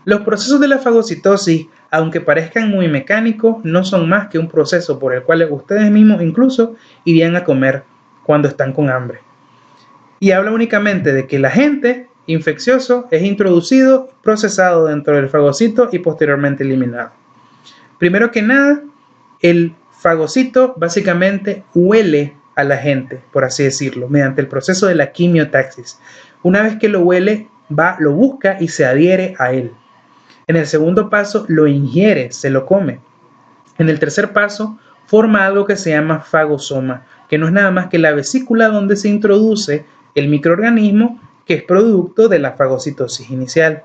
Los procesos de la fagocitosis, aunque parezcan muy mecánicos, no son más que un proceso por el cual ustedes mismos incluso irían a comer cuando están con hambre. Y habla únicamente de que el agente infeccioso es introducido, procesado dentro del fagocito y posteriormente eliminado. Primero que nada, el fagocito básicamente huele al agente, por así decirlo, mediante el proceso de la quimiotaxis. Una vez que lo huele, lo busca y se adhiere a él. En el segundo paso, lo ingiere, se lo come. En el tercer paso, forma algo que se llama fagosoma, que no es nada más que la vesícula donde se introduce el microorganismo que es producto de la fagocitosis inicial.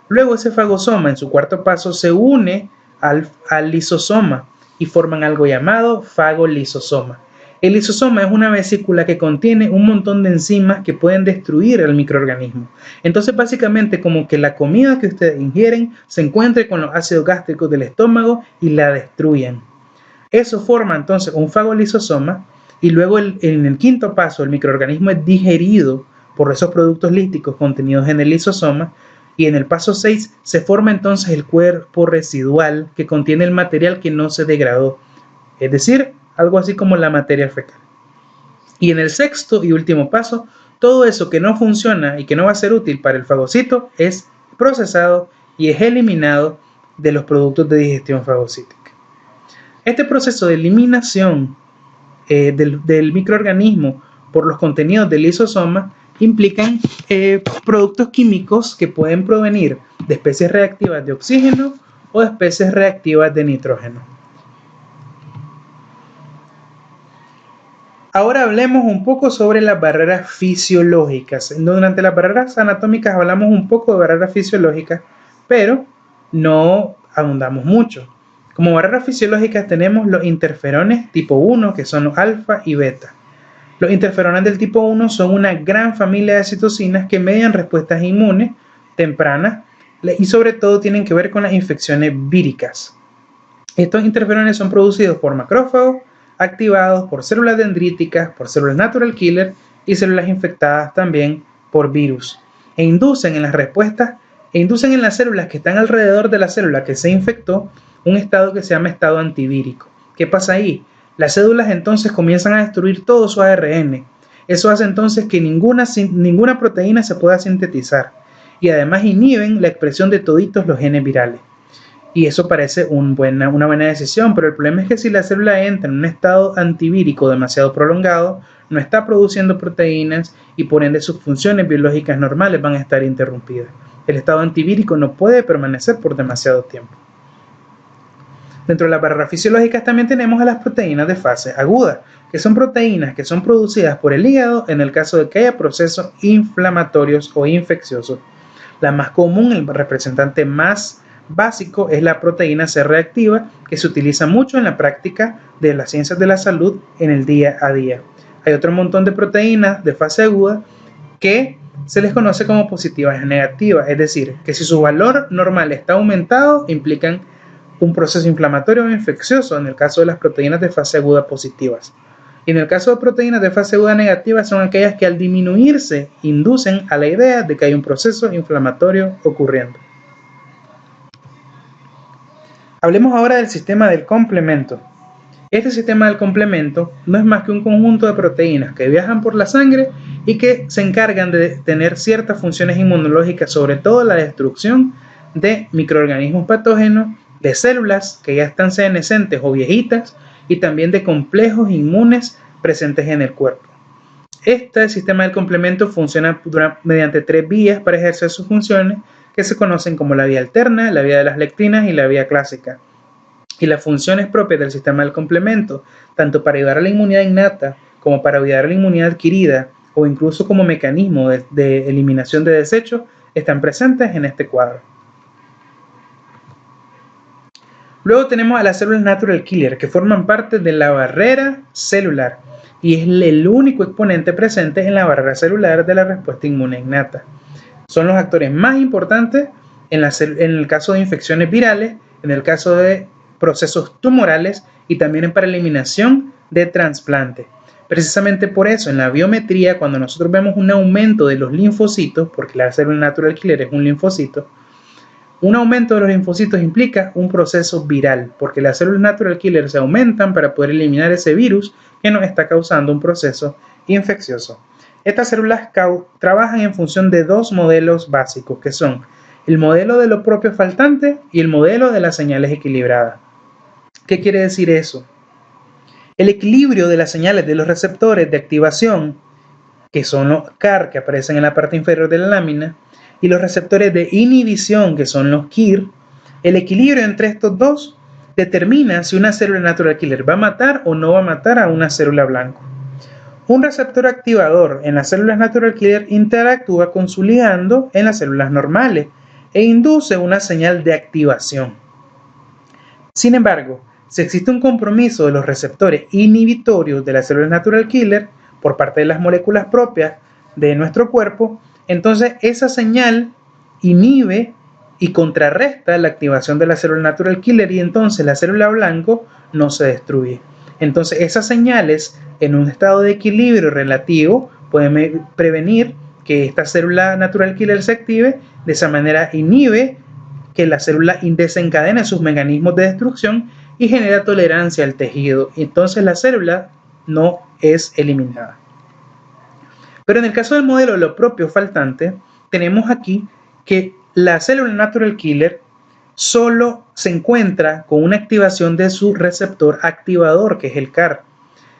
Luego ese fagosoma, en su cuarto paso, se une al lisosoma y forman algo llamado fagolisosoma. El lisosoma es una vesícula que contiene un montón de enzimas que pueden destruir el microorganismo. Entonces, básicamente, como que la comida que ustedes ingieren se encuentre con los ácidos gástricos del estómago y la destruyen. Eso forma entonces un fagolisosoma y luego en el quinto paso el microorganismo es digerido por esos productos líticos contenidos en el lisosoma y en el paso 6 se forma entonces el cuerpo residual que contiene el material que no se degradó, es decir, algo así como la materia fecal. Y en el sexto y último paso, todo eso que no funciona y que no va a ser útil para el fagocito es procesado y es eliminado de los productos de digestión fagocítica. Este proceso de eliminación del microorganismo por los contenidos del lisosoma implican productos químicos que pueden provenir de especies reactivas de oxígeno o de especies reactivas de nitrógeno. Ahora hablemos un poco sobre las barreras fisiológicas. Durante las barreras anatómicas hablamos un poco de barreras fisiológicas, pero no ahondamos mucho. Como barreras fisiológicas tenemos los interferones tipo 1, que son los alfa y beta. Los interferones del tipo 1 son una gran familia de citocinas que median respuestas inmunes tempranas y sobre todo tienen que ver con las infecciones víricas. Estos interferones son producidos por macrófagos, activados por células dendríticas, por células natural killer y células infectadas también por virus, e inducen en las células que están alrededor de la célula que se infectó un estado que se llama estado antivírico. ¿Qué pasa ahí? Las células entonces comienzan a destruir todo su ARN. Eso hace entonces que ninguna proteína se pueda sintetizar y además inhiben la expresión de toditos los genes virales. Y eso parece una buena decisión, pero el problema es que si la célula entra en un estado antivírico demasiado prolongado, no está produciendo proteínas y por ende sus funciones biológicas normales van a estar interrumpidas. El estado antivírico no puede permanecer por demasiado tiempo. Dentro de las barreras fisiológicas también tenemos a las proteínas de fase aguda, que son proteínas que son producidas por el hígado en el caso de que haya procesos inflamatorios o infecciosos. La más común, el representante más básico, es la proteína C reactiva, que se utiliza mucho en la práctica de las ciencias de la salud en el día a día. Hay otro montón de proteínas de fase aguda que se les conoce como positivas y negativas, es decir, que si su valor normal está aumentado, implican un proceso inflamatorio o infeccioso en el caso de las proteínas de fase aguda positivas. Y en el caso de proteínas de fase aguda negativa son aquellas que al disminuirse inducen a la idea de que hay un proceso inflamatorio ocurriendo. Hablemos ahora del sistema del complemento. Este sistema del complemento no es más que un conjunto de proteínas que viajan por la sangre y que se encargan de tener ciertas funciones inmunológicas, sobre todo la destrucción de microorganismos patógenos, de células que ya están senescentes o viejitas y también de complejos inmunes presentes en el cuerpo. Este sistema del complemento funciona mediante 3 vías para ejercer sus funciones, que se conocen como la vía alterna, la vía de las lectinas y la vía clásica. Y las funciones propias del sistema del complemento, tanto para ayudar a la inmunidad innata como para ayudar a la inmunidad adquirida o incluso como mecanismo de eliminación de desechos, están presentes en este cuadro. Luego tenemos a las células natural killer, que forman parte de la barrera celular y es el único exponente presente en la barrera celular de la respuesta inmune innata. Son los actores más importantes en el caso de infecciones virales, en el caso de procesos tumorales y también para eliminación de trasplante. Precisamente por eso, en la biometría, cuando nosotros vemos un aumento de los linfocitos, porque la célula natural killer es un linfocito, un aumento de los linfocitos implica un proceso viral, porque las células natural killer se aumentan para poder eliminar ese virus que nos está causando un proceso infeccioso. Estas células trabajan en función de 2 modelos básicos, que son el modelo de lo propio faltante y el modelo de las señales equilibradas. ¿Qué quiere decir eso? El equilibrio de las señales de los receptores de activación, que son los CAR que aparecen en la parte inferior de la lámina, y los receptores de inhibición, que son los KIR, el equilibrio entre estos dos determina si una célula natural killer va a matar o no va a matar a una célula blanco. Un receptor activador en las células natural killer interactúa con su ligando en las células normales e induce una señal de activación. Sin embargo, si existe un compromiso de los receptores inhibitorios de las células natural killer por parte de las moléculas propias de nuestro cuerpo, entonces esa señal inhibe y contrarresta la activación de la célula natural killer y entonces la célula blanco no se destruye. Entonces esas señales en un estado de equilibrio relativo pueden prevenir que esta célula natural killer se active, de esa manera inhibe que la célula desencadene sus mecanismos de destrucción y genera tolerancia al tejido. Entonces la célula no es eliminada. Pero en el caso del modelo de lo propio faltante, tenemos aquí que la célula natural killer solo se encuentra con una activación de su receptor activador, que es el CAR.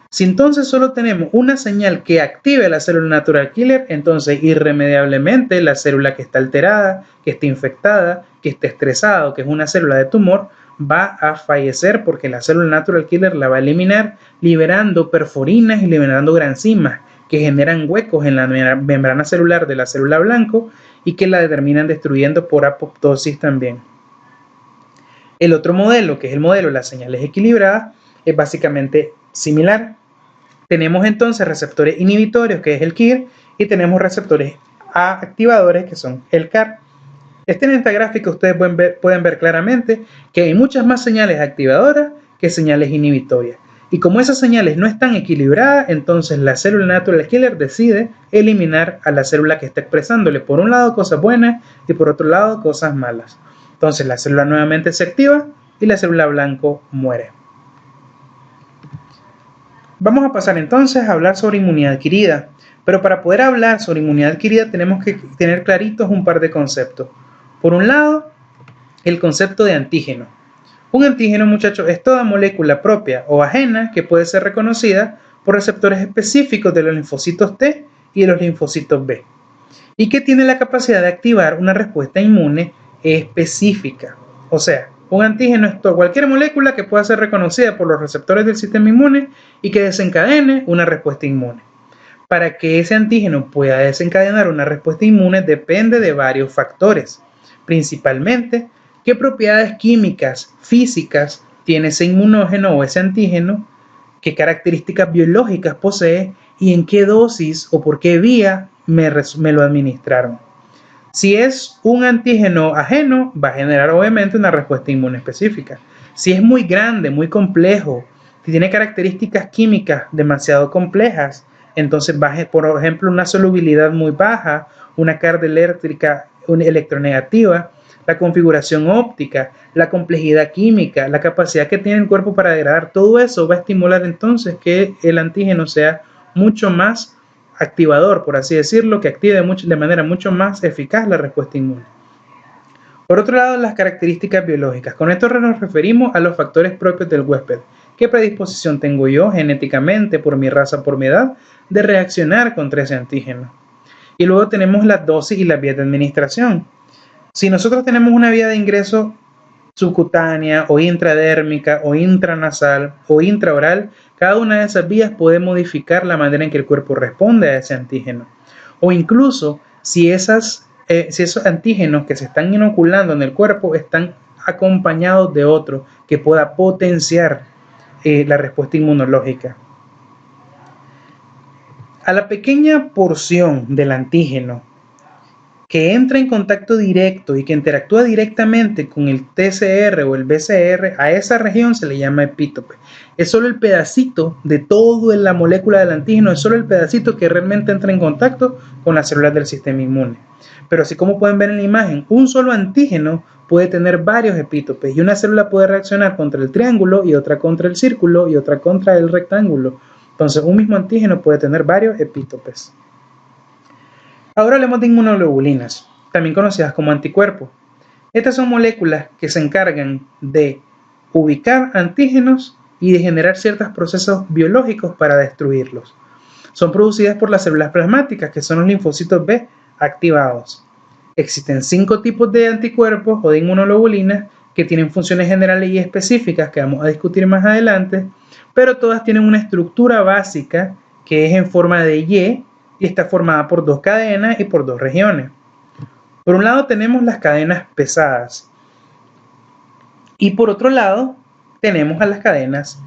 Si entonces solo tenemos una señal que active la célula natural killer, entonces irremediablemente la célula que está alterada, que está infectada, que está estresada o que es una célula de tumor, va a fallecer porque la célula natural killer la va a eliminar, liberando perforinas y liberando granzimas que generan huecos en la membrana celular de la célula blanco y que la terminan destruyendo por apoptosis también. El otro modelo, que es el modelo de las señales equilibradas, es básicamente similar. Tenemos entonces receptores inhibitorios, que es el KIR, y tenemos receptores activadores, que son el CAR. En esta gráfica ustedes pueden ver claramente que hay muchas más señales activadoras que señales inhibitorias. Y como esas señales no están equilibradas, entonces la célula natural killer decide eliminar a la célula que está expresándole por un lado cosas buenas y por otro lado cosas malas. Entonces la célula nuevamente se activa y la célula blanco muere. Vamos a pasar entonces a hablar sobre inmunidad adquirida. Pero para poder hablar sobre inmunidad adquirida tenemos que tener claritos un par de conceptos. Por un lado, el concepto de antígeno. Un antígeno, muchachos, es toda molécula propia o ajena que puede ser reconocida por receptores específicos de los linfocitos T y de los linfocitos B, y que tiene la capacidad de activar una respuesta inmune específica. O sea, un antígeno es cualquier molécula que pueda ser reconocida por los receptores del sistema inmune y que desencadene una respuesta inmune. Para que ese antígeno pueda desencadenar una respuesta inmune depende de varios factores, principalmente qué propiedades químicas, físicas tiene ese inmunógeno o ese antígeno, qué características biológicas posee y en qué dosis o por qué vía me lo administraron. Si es un antígeno ajeno, va a generar obviamente una respuesta inmune específica. Si es muy grande, muy complejo Si tiene características químicas demasiado complejas, entonces baje, por ejemplo, una solubilidad muy baja, una carga eléctrica electronegativa, la configuración óptica, la complejidad química, la capacidad que tiene el cuerpo para degradar, todo eso va a estimular entonces que el antígeno sea mucho más activador, por así decirlo, que active de manera mucho más eficaz la respuesta inmune. Por otro lado, las características biológicas. Con esto nos referimos a los factores propios del huésped. ¿Qué predisposición tengo yo genéticamente, por mi raza, por mi edad, de reaccionar contra ese antígeno? Y luego tenemos las dosis y las vías de administración. Si nosotros tenemos una vía de ingreso subcutánea o intradérmica o intranasal o intraoral, cada una de esas vías puede modificar la manera en que el cuerpo responde a ese antígeno. O incluso si esos antígenos que se están inoculando en el cuerpo están acompañados de otro que pueda potenciar la respuesta inmunológica. A la pequeña porción del antígeno que entra en contacto directo y que interactúa directamente con el TCR o el BCR, a esa región se le llama epítope. Es solo el pedacito de toda la molécula del antígeno, es solo el pedacito que realmente entra en contacto con las células del sistema inmune. Pero así como pueden ver en la imagen, un solo antígeno puede tener varios epítopes y una célula puede reaccionar contra el triángulo y otra contra el círculo y otra contra el rectángulo. Entonces, un mismo antígeno puede tener varios epítopes. Ahora hablemos de inmunoglobulinas, también conocidas como anticuerpos. Estas son moléculas que se encargan de ubicar antígenos y de generar ciertos procesos biológicos para destruirlos. Son producidas por las células plasmáticas, que son los linfocitos B activados. Existen 5 tipos de anticuerpos o de inmunoglobulinas que tienen funciones generales y específicas que vamos a discutir más adelante, pero todas tienen una estructura básica que es en forma de Y y está formada por 2 cadenas y por 2 regiones. Por un lado tenemos las cadenas pesadas y por otro lado tenemos a las cadenas,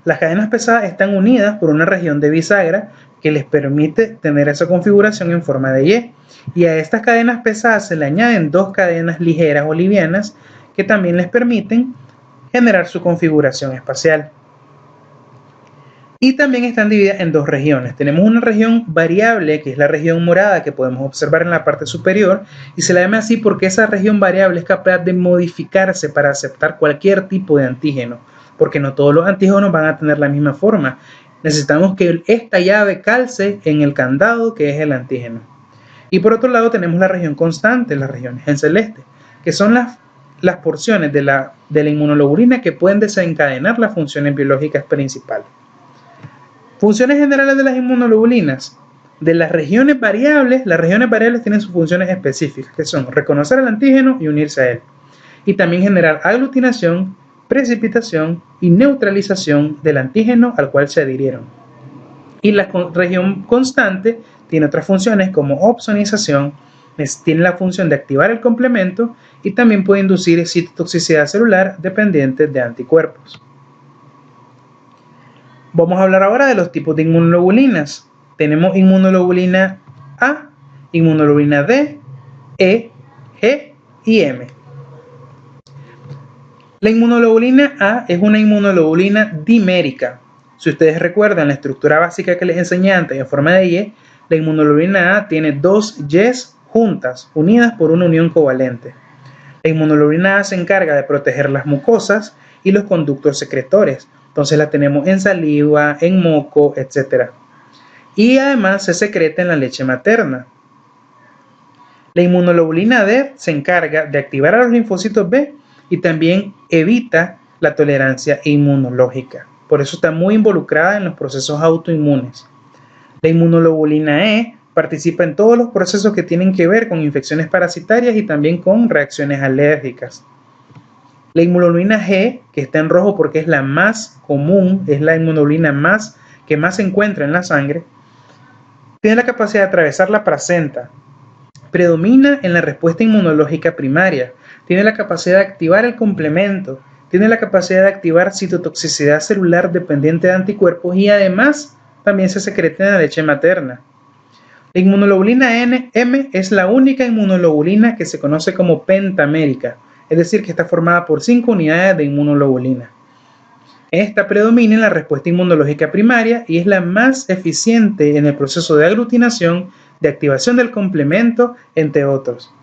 las cadenas pesadas están unidas por una región de bisagra que les permite tener esa configuración en forma de Y a estas cadenas pesadas se le añaden 2 cadenas ligeras o livianas que también les permiten generar su configuración espacial. Y también están divididas en 2 regiones. Tenemos una región variable, que es la región morada, que podemos observar en la parte superior, y se la llama así porque esa región variable es capaz de modificarse para aceptar cualquier tipo de antígeno, porque no todos los antígenos van a tener la misma forma. Necesitamos que esta llave calce en el candado que es el antígeno. Y por otro lado tenemos la región constante, las regiones en celeste, que son las porciones de la inmunoglobulina que pueden desencadenar las funciones biológicas principales. Funciones generales de las inmunoglobulinas. De las regiones variables tienen sus funciones específicas, que son reconocer el antígeno y unirse a él. Y también generar aglutinación, precipitación y neutralización del antígeno al cual se adhirieron. Y la región constante tiene otras funciones como opsonización, tiene la función de activar el complemento y también puede inducir citotoxicidad celular dependiente de anticuerpos. Vamos a hablar ahora de los tipos de inmunoglobulinas. Tenemos inmunoglobulina A, inmunoglobulina D, E, G y M. La inmunoglobulina A es una inmunoglobulina dimérica. Si ustedes recuerdan la estructura básica que les enseñé antes en forma de Y, la inmunoglobulina A tiene 2 Ys juntas, unidas por una unión covalente. La inmunoglobulina A se encarga de proteger las mucosas y los conductos secretores. Entonces la tenemos en saliva, en moco, etc. Y además se secreta en la leche materna. La inmunoglobulina D se encarga de activar a los linfocitos B y también evita la tolerancia inmunológica. Por eso está muy involucrada en los procesos autoinmunes. La inmunoglobulina E participa en todos los procesos que tienen que ver con infecciones parasitarias y también con reacciones alérgicas. La inmunoglobulina G, que está en rojo porque es la más común, es la inmunoglobulina que más se encuentra en la sangre, tiene la capacidad de atravesar la placenta, predomina en la respuesta inmunológica primaria, tiene la capacidad de activar el complemento, tiene la capacidad de activar citotoxicidad celular dependiente de anticuerpos y además también se secreta en la leche materna. La inmunoglobulina M es la única inmunoglobulina que se conoce como pentamérica, es decir, que está formada por 5 unidades de inmunoglobulina. Esta predomina en la respuesta inmunológica primaria y es la más eficiente en el proceso de aglutinación, de activación del complemento, entre otros.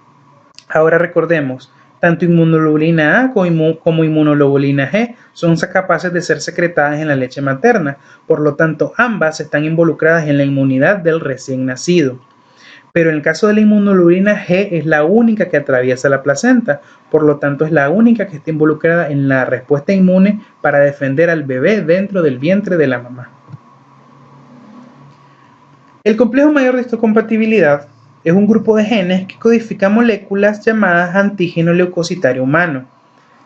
Ahora recordemos, tanto inmunoglobulina A como inmunoglobulina G son capaces de ser secretadas en la leche materna, por lo tanto ambas están involucradas en la inmunidad del recién nacido. Pero en el caso de la inmunoglobulina G es la única que atraviesa la placenta, por lo tanto es la única que está involucrada en la respuesta inmune para defender al bebé dentro del vientre de la mamá. El complejo mayor de histocompatibilidad es un grupo de genes que codifica moléculas llamadas antígeno leucocitario humano.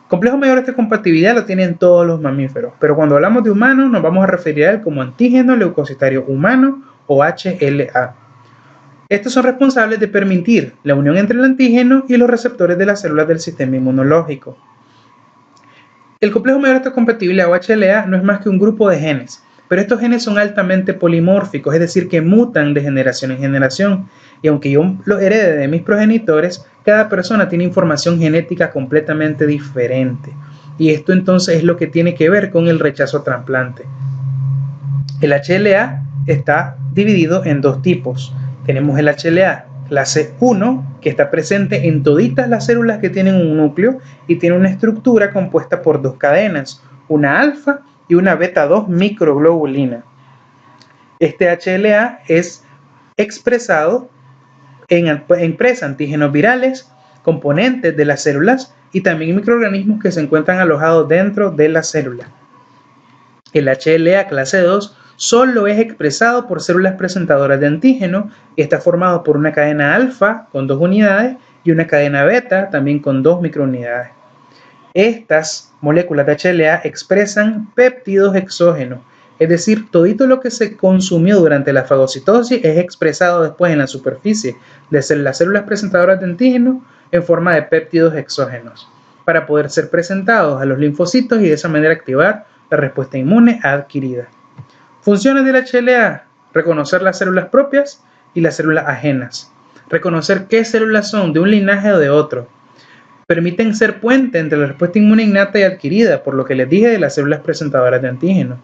El complejo mayor de histocompatibilidad lo tienen todos los mamíferos, pero cuando hablamos de humanos nos vamos a referir a él como antígeno leucocitario humano o HLA. Estos son responsables de permitir la unión entre el antígeno y los receptores de las células del sistema inmunológico. El complejo mayor de histocompatibilidad o HLA no es más que un grupo de genes, pero estos genes son altamente polimórficos, es decir, que mutan de generación en generación, y aunque yo lo herede de mis progenitores, cada persona tiene información genética completamente diferente, y esto entonces es lo que tiene que ver con el rechazo a trasplante. El HLA está dividido en dos tipos. Tenemos el HLA clase 1, que está presente en toditas las células que tienen un núcleo y tiene una estructura compuesta por dos cadenas, una alfa y una beta 2 microglobulina. Este HLA es expresado expresa antígenos virales, componentes de las células y también microorganismos que se encuentran alojados dentro de la célula. El HLA clase 2 solo es expresado por células presentadoras de antígeno y está formado por una cadena alfa con 2 unidades y una cadena beta también con 2 microunidades. Estas moléculas de HLA expresan péptidos exógenos, es decir, todito lo que se consumió durante la fagocitosis es expresado después en la superficie de las células presentadoras de antígeno en forma de péptidos exógenos, para poder ser presentados a los linfocitos y de esa manera activar la respuesta inmune adquirida. Funciones del HLA: reconocer las células propias y las células ajenas, reconocer qué células son de un linaje o de otro, permiten ser puente entre la respuesta inmune innata y adquirida, por lo que les dije de las células presentadoras de antígeno,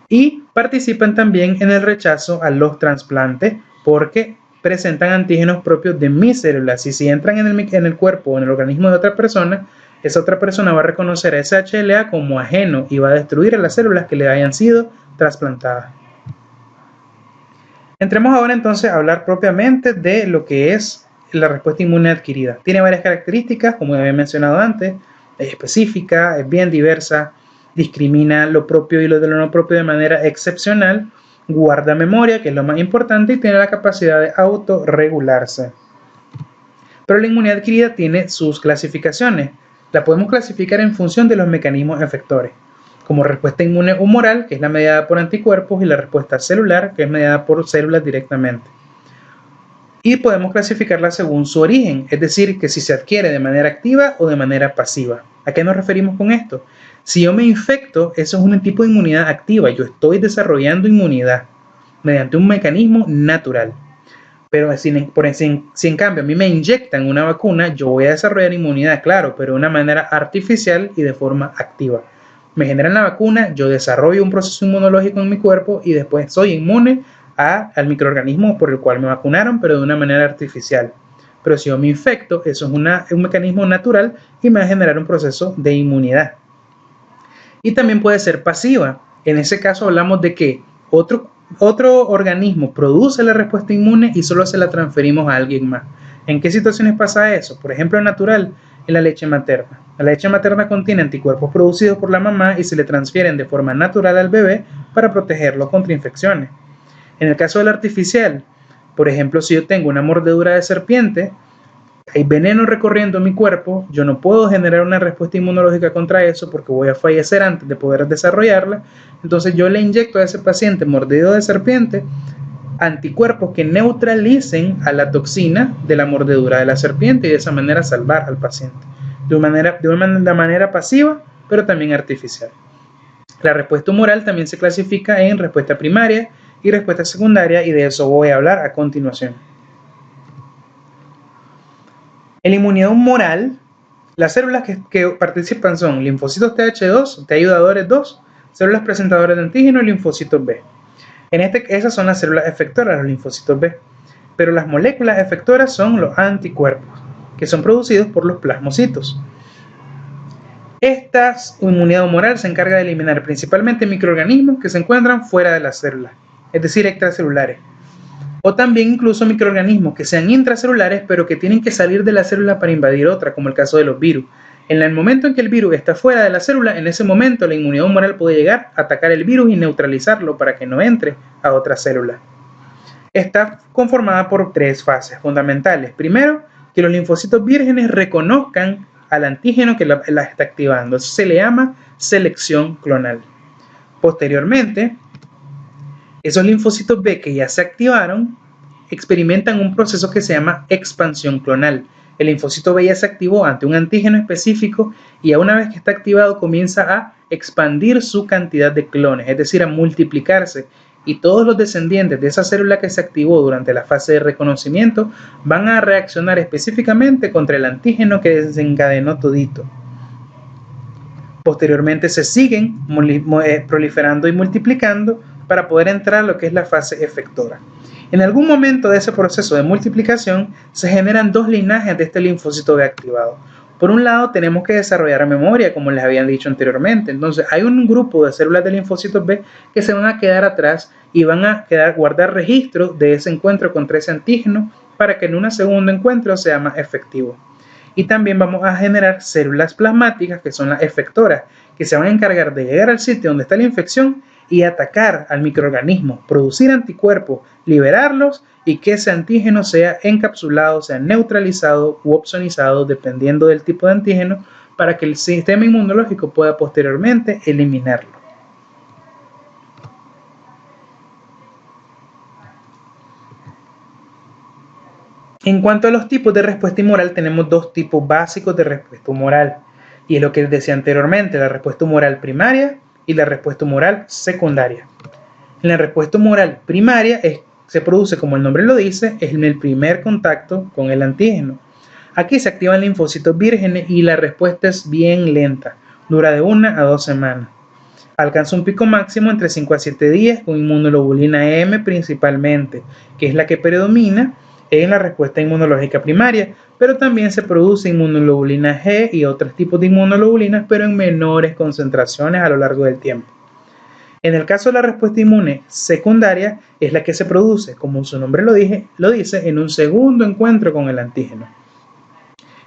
y participan también en el rechazo a los trasplantes porque presentan antígenos propios de mis células y si entran en el cuerpo o en el organismo de otra persona, esa otra persona va a reconocer a ese HLA como ajeno y va a destruir a las células que le hayan sido trasplantadas. Entremos ahora entonces a hablar propiamente de lo que es la respuesta inmune adquirida. Tiene varias características, como había mencionado antes, es específica, es bien diversa, discrimina lo propio y lo de lo no propio de manera excepcional, guarda memoria, que es lo más importante, y tiene la capacidad de autorregularse. Pero la inmunidad adquirida tiene sus clasificaciones. La podemos clasificar en función de los mecanismos efectores, como respuesta inmune humoral, que es la mediada por anticuerpos, y la respuesta celular, que es mediada por células directamente. Y podemos clasificarla según su origen, es decir, que si se adquiere de manera activa o de manera pasiva. ¿A qué nos referimos con esto? Si yo me infecto, eso es un tipo de inmunidad activa, yo estoy desarrollando inmunidad mediante un mecanismo natural. Pero si en cambio a mí me inyectan una vacuna, yo voy a desarrollar inmunidad, claro, pero de una manera artificial y de forma activa. Me generan la vacuna, yo desarrollo un proceso inmunológico en mi cuerpo y después soy inmune al microorganismo por el cual me vacunaron, pero de una manera artificial. Pero si yo me infecto, eso es un mecanismo natural y me va a generar un proceso de inmunidad. Y también puede ser pasiva. En ese caso hablamos de que otro organismo produce la respuesta inmune y solo se la transferimos a alguien más. ¿En qué situaciones pasa eso? Por ejemplo, natural, en la leche materna. La leche materna contiene anticuerpos producidos por la mamá y se le transfieren de forma natural al bebé para protegerlo contra infecciones. En el caso del artificial, por ejemplo, si yo tengo una mordedura de serpiente, hay veneno recorriendo mi cuerpo, yo no puedo generar una respuesta inmunológica contra eso porque voy a fallecer antes de poder desarrollarla, entonces yo le inyecto a ese paciente mordido de serpiente anticuerpos que neutralicen a la toxina de la mordedura de la serpiente y de esa manera salvar al paciente, de una manera pasiva, pero también artificial. La respuesta humoral también se clasifica en respuesta primaria y respuesta secundaria y de eso voy a hablar a continuación. En la inmunidad humoral, las células que participan son linfocitos TH2, T ayudadores 2, células presentadoras de antígeno y linfocitos B. Esas son las células efectoras, los linfocitos B. Pero las moléculas efectoras son los anticuerpos, que son producidos por los plasmocitos. Esta inmunidad humoral se encarga de eliminar principalmente microorganismos que se encuentran fuera de las células, es decir, extracelulares. O también incluso microorganismos que sean intracelulares, pero que tienen que salir de la célula para invadir otra, como el caso de los virus. En el momento en que el virus está fuera de la célula, en ese momento la inmunidad humoral puede llegar a atacar el virus y neutralizarlo para que no entre a otra célula. Está conformada por 3 fases fundamentales. Primero, que los linfocitos vírgenes reconozcan al antígeno que la está activando. Eso se le llama selección clonal. Posteriormente, esos linfocitos B que ya se activaron experimentan un proceso que se llama expansión clonal. El linfocito B ya se activó ante un antígeno específico y una vez que está activado comienza a expandir su cantidad de clones, es decir, a multiplicarse. Y todos los descendientes de esa célula que se activó durante la fase de reconocimiento van a reaccionar específicamente contra el antígeno que desencadenó todito. Posteriormente se siguen proliferando y multiplicando para poder entrar a lo que es la fase efectora. En algún momento de ese proceso de multiplicación se generan 2 linajes de este linfocito B activado. Por un lado tenemos que desarrollar memoria, como les habían dicho anteriormente. Entonces hay un grupo de células de linfocitos B que se van a quedar atrás y van a guardar registro de ese encuentro contra ese antígeno para que en un segundo encuentro sea más efectivo. Y también vamos a generar células plasmáticas, que son las efectoras, que se van a encargar de llegar al sitio donde está la infección y atacar al microorganismo, producir anticuerpos, liberarlos y que ese antígeno sea encapsulado, sea neutralizado u opsonizado, dependiendo del tipo de antígeno, para que el sistema inmunológico pueda posteriormente eliminarlo. En cuanto a los tipos de respuesta humoral, tenemos 2 tipos básicos de respuesta humoral. Y es lo que les decía anteriormente, la respuesta humoral primaria y la respuesta humoral secundaria. En la respuesta humoral primaria se produce, como el nombre lo dice, en el primer contacto con el antígeno. Aquí se activan linfocitos vírgenes y la respuesta es bien lenta, dura de 1 a 2 semanas. Alcanza un pico máximo entre 5 a 7 días con inmunoglobulina M principalmente, que es la que predomina en la respuesta inmunológica primaria, pero también se produce inmunoglobulina G y otros tipos de inmunoglobulinas, pero en menores concentraciones a lo largo del tiempo. En el caso de la respuesta inmune secundaria, es la que se produce, como su nombre lo dice, en un segundo encuentro con el antígeno.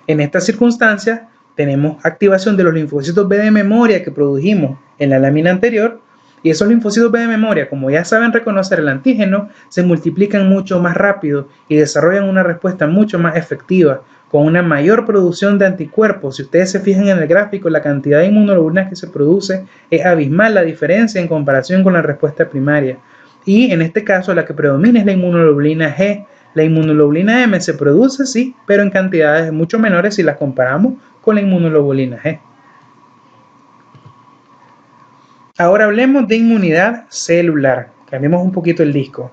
En esta circunstancia, tenemos activación de los linfocitos B de memoria que produjimos en la lámina anterior, y esos linfocitos B de memoria, como ya saben reconocer el antígeno, se multiplican mucho más rápido y desarrollan una respuesta mucho más efectiva, con una mayor producción de anticuerpos. Si ustedes se fijan en el gráfico, la cantidad de inmunoglobulinas que se produce es abismal la diferencia en comparación con la respuesta primaria. Y en este caso la que predomina es la inmunoglobulina G. La inmunoglobulina M se produce, sí, pero en cantidades mucho menores si las comparamos con la inmunoglobulina G. Ahora hablemos de inmunidad celular. Cambiemos un poquito el disco.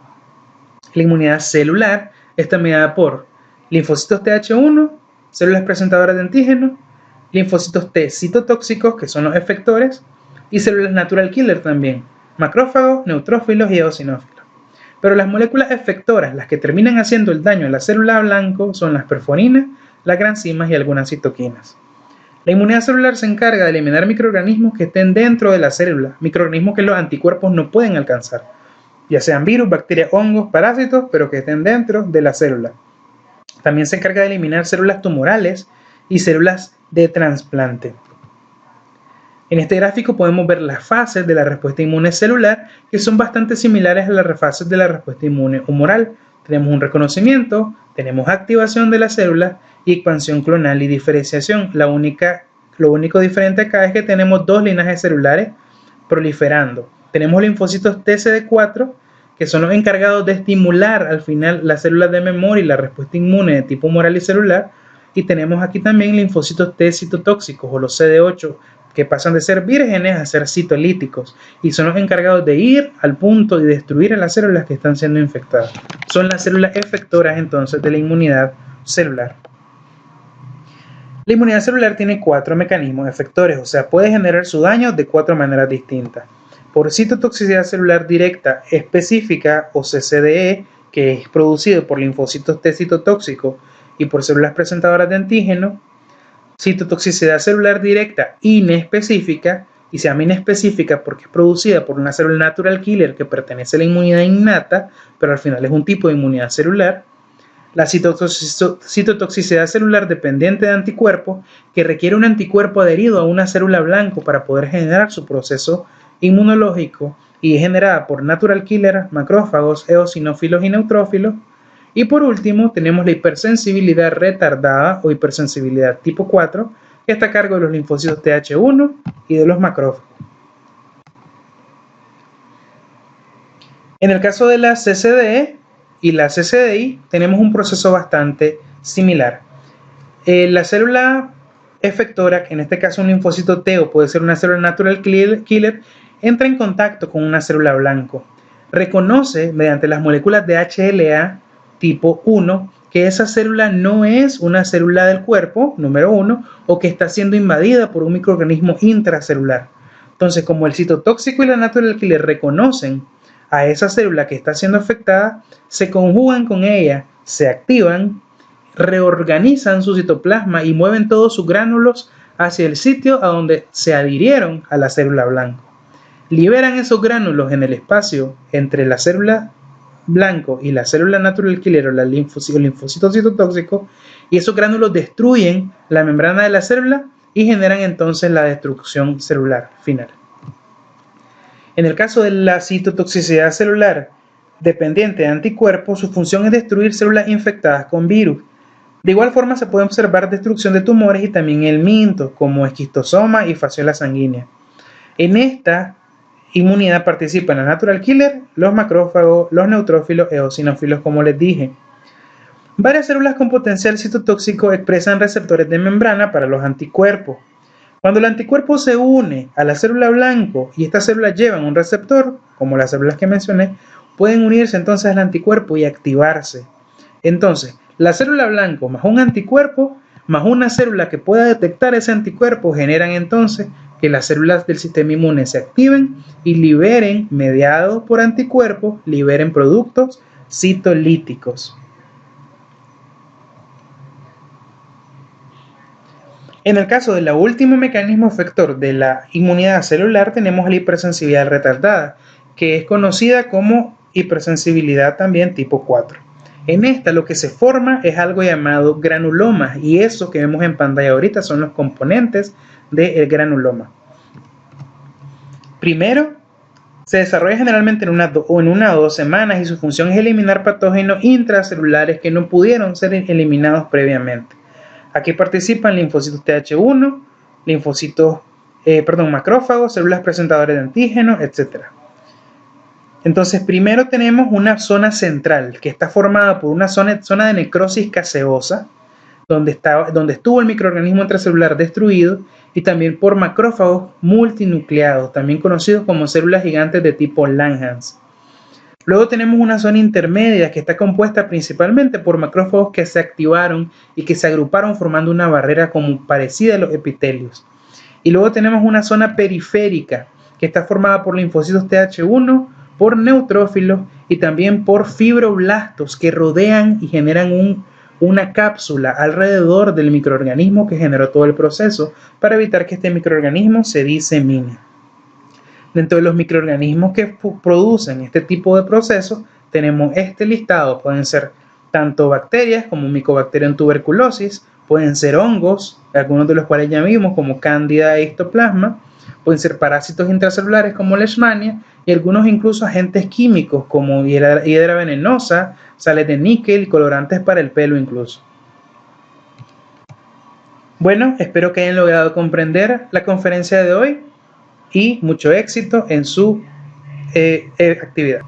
La inmunidad celular está mediada por linfocitos Th1, células presentadoras de antígeno, linfocitos T citotóxicos, que son los efectores, y células natural killer también, macrófagos, neutrófilos y eosinófilos. Pero las moléculas efectoras, las que terminan haciendo el daño a la célula blanco, son las perforinas, las granzimas y algunas citoquinas. La inmunidad celular se encarga de eliminar microorganismos que estén dentro de la célula, microorganismos que los anticuerpos no pueden alcanzar, ya sean virus, bacterias, hongos, parásitos, pero que estén dentro de la célula. También se encarga de eliminar células tumorales y células de trasplante. En este gráfico podemos ver las fases de la respuesta inmune celular, que son bastante similares a las fases de la respuesta inmune humoral. Tenemos un reconocimiento, tenemos activación de las células y expansión clonal y diferenciación. Lo único diferente acá es que tenemos 2 linajes celulares proliferando. Tenemos linfocitos TCD4, que son los encargados de estimular al final las células de memoria y la respuesta inmune de tipo humoral y celular. Y tenemos aquí también linfocitos T citotóxicos o los CD8, que pasan de ser vírgenes a ser citolíticos y son los encargados de ir al punto y destruir a las células que están siendo infectadas. Son las células efectoras entonces de la inmunidad celular. La inmunidad celular tiene 4 mecanismos efectores, o sea, puede generar su daño de 4 maneras distintas. por citotoxicidad celular directa específica o CCDE, que es producido por linfocitos T citotóxicos y por células presentadoras de antígeno, citotoxicidad celular directa inespecífica, y se llama inespecífica porque es producida por una célula natural killer que pertenece a la inmunidad innata, pero al final es un tipo de inmunidad celular. La citotoxicidad celular dependiente de anticuerpos, que requiere un anticuerpo adherido a una célula blanco para poder generar su proceso inmunológico y es generada por natural killer, macrófagos, eosinófilos y neutrófilos. Y por último tenemos la hipersensibilidad retardada o hipersensibilidad tipo 4, que está a cargo de los linfocitos Th1 y de los macrófagos. En el caso de la CCDE y la CCDI tenemos un proceso bastante similar. La célula efectora, que en este caso un linfocito T o puede ser una célula natural killer, entra en contacto con una célula blanco. Reconoce mediante las moléculas de HLA tipo 1 que esa célula no es una célula del cuerpo, número 1, o que está siendo invadida por un microorganismo intracelular. Entonces, como el citotóxico y la natural killer reconocen a esa célula que está siendo afectada, se conjugan con ella, se activan, reorganizan su citoplasma y mueven todos sus gránulos hacia el sitio a donde se adhirieron a la célula blanco. Liberan esos gránulos en el espacio entre la célula blanco y la célula natural killer o el linfocito citotóxico, y esos gránulos destruyen la membrana de la célula y generan entonces la destrucción celular final. En el caso de la citotoxicidad celular dependiente de anticuerpos, su función es destruir células infectadas con virus. De igual forma se puede observar destrucción de tumores y también el minto, como esquistosoma y fasciola sanguínea. En esta inmunidad participan la natural killer, los macrófagos, los neutrófilos, eosinófilos, como les dije. Varias células con potencial citotóxico expresan receptores de membrana para los anticuerpos. Cuando el anticuerpo se une a la célula blanco y estas células llevan un receptor, como las células que mencioné, pueden unirse entonces al anticuerpo y activarse. Entonces, la célula blanco más un anticuerpo, más una célula que pueda detectar ese anticuerpo, generan entonces que las células del sistema inmune se activen y liberen, mediados por anticuerpos, liberen productos citolíticos. En el caso del último mecanismo efector de la inmunidad celular tenemos la hipersensibilidad retardada, que es conocida como hipersensibilidad también tipo 4. En esta lo que se forma es algo llamado granuloma, y eso que vemos en pantalla ahorita son los componentes del granuloma. Primero, se desarrolla generalmente en una o 2 semanas y su función es eliminar patógenos intracelulares que no pudieron ser eliminados previamente. Aquí participan linfocitos Th1, macrófagos, células presentadoras de antígenos, etc. Entonces, primero tenemos una zona central que está formada por una zona de necrosis caseosa, donde estuvo el microorganismo intracelular destruido, y también por macrófagos multinucleados, también conocidos como células gigantes de tipo Langhans. Luego tenemos una zona intermedia que está compuesta principalmente por macrófagos que se activaron y que se agruparon formando una barrera como parecida a los epitelios. Y luego tenemos una zona periférica que está formada por linfocitos Th1, por neutrófilos y también por fibroblastos que rodean y generan una cápsula alrededor del microorganismo que generó todo el proceso para evitar que este microorganismo se disemine. Dentro de los microorganismos que producen este tipo de procesos tenemos este listado. Pueden ser tanto bacterias como Mycobacterium tuberculosis, pueden ser hongos, algunos de los cuales ya vimos como Candida e Histoplasma, pueden ser parásitos intracelulares como Leishmania y algunos incluso agentes químicos como hiedra venenosa, sales de níquel, colorantes para el pelo incluso. Bueno, espero que hayan logrado comprender la conferencia de hoy y mucho éxito en su actividad.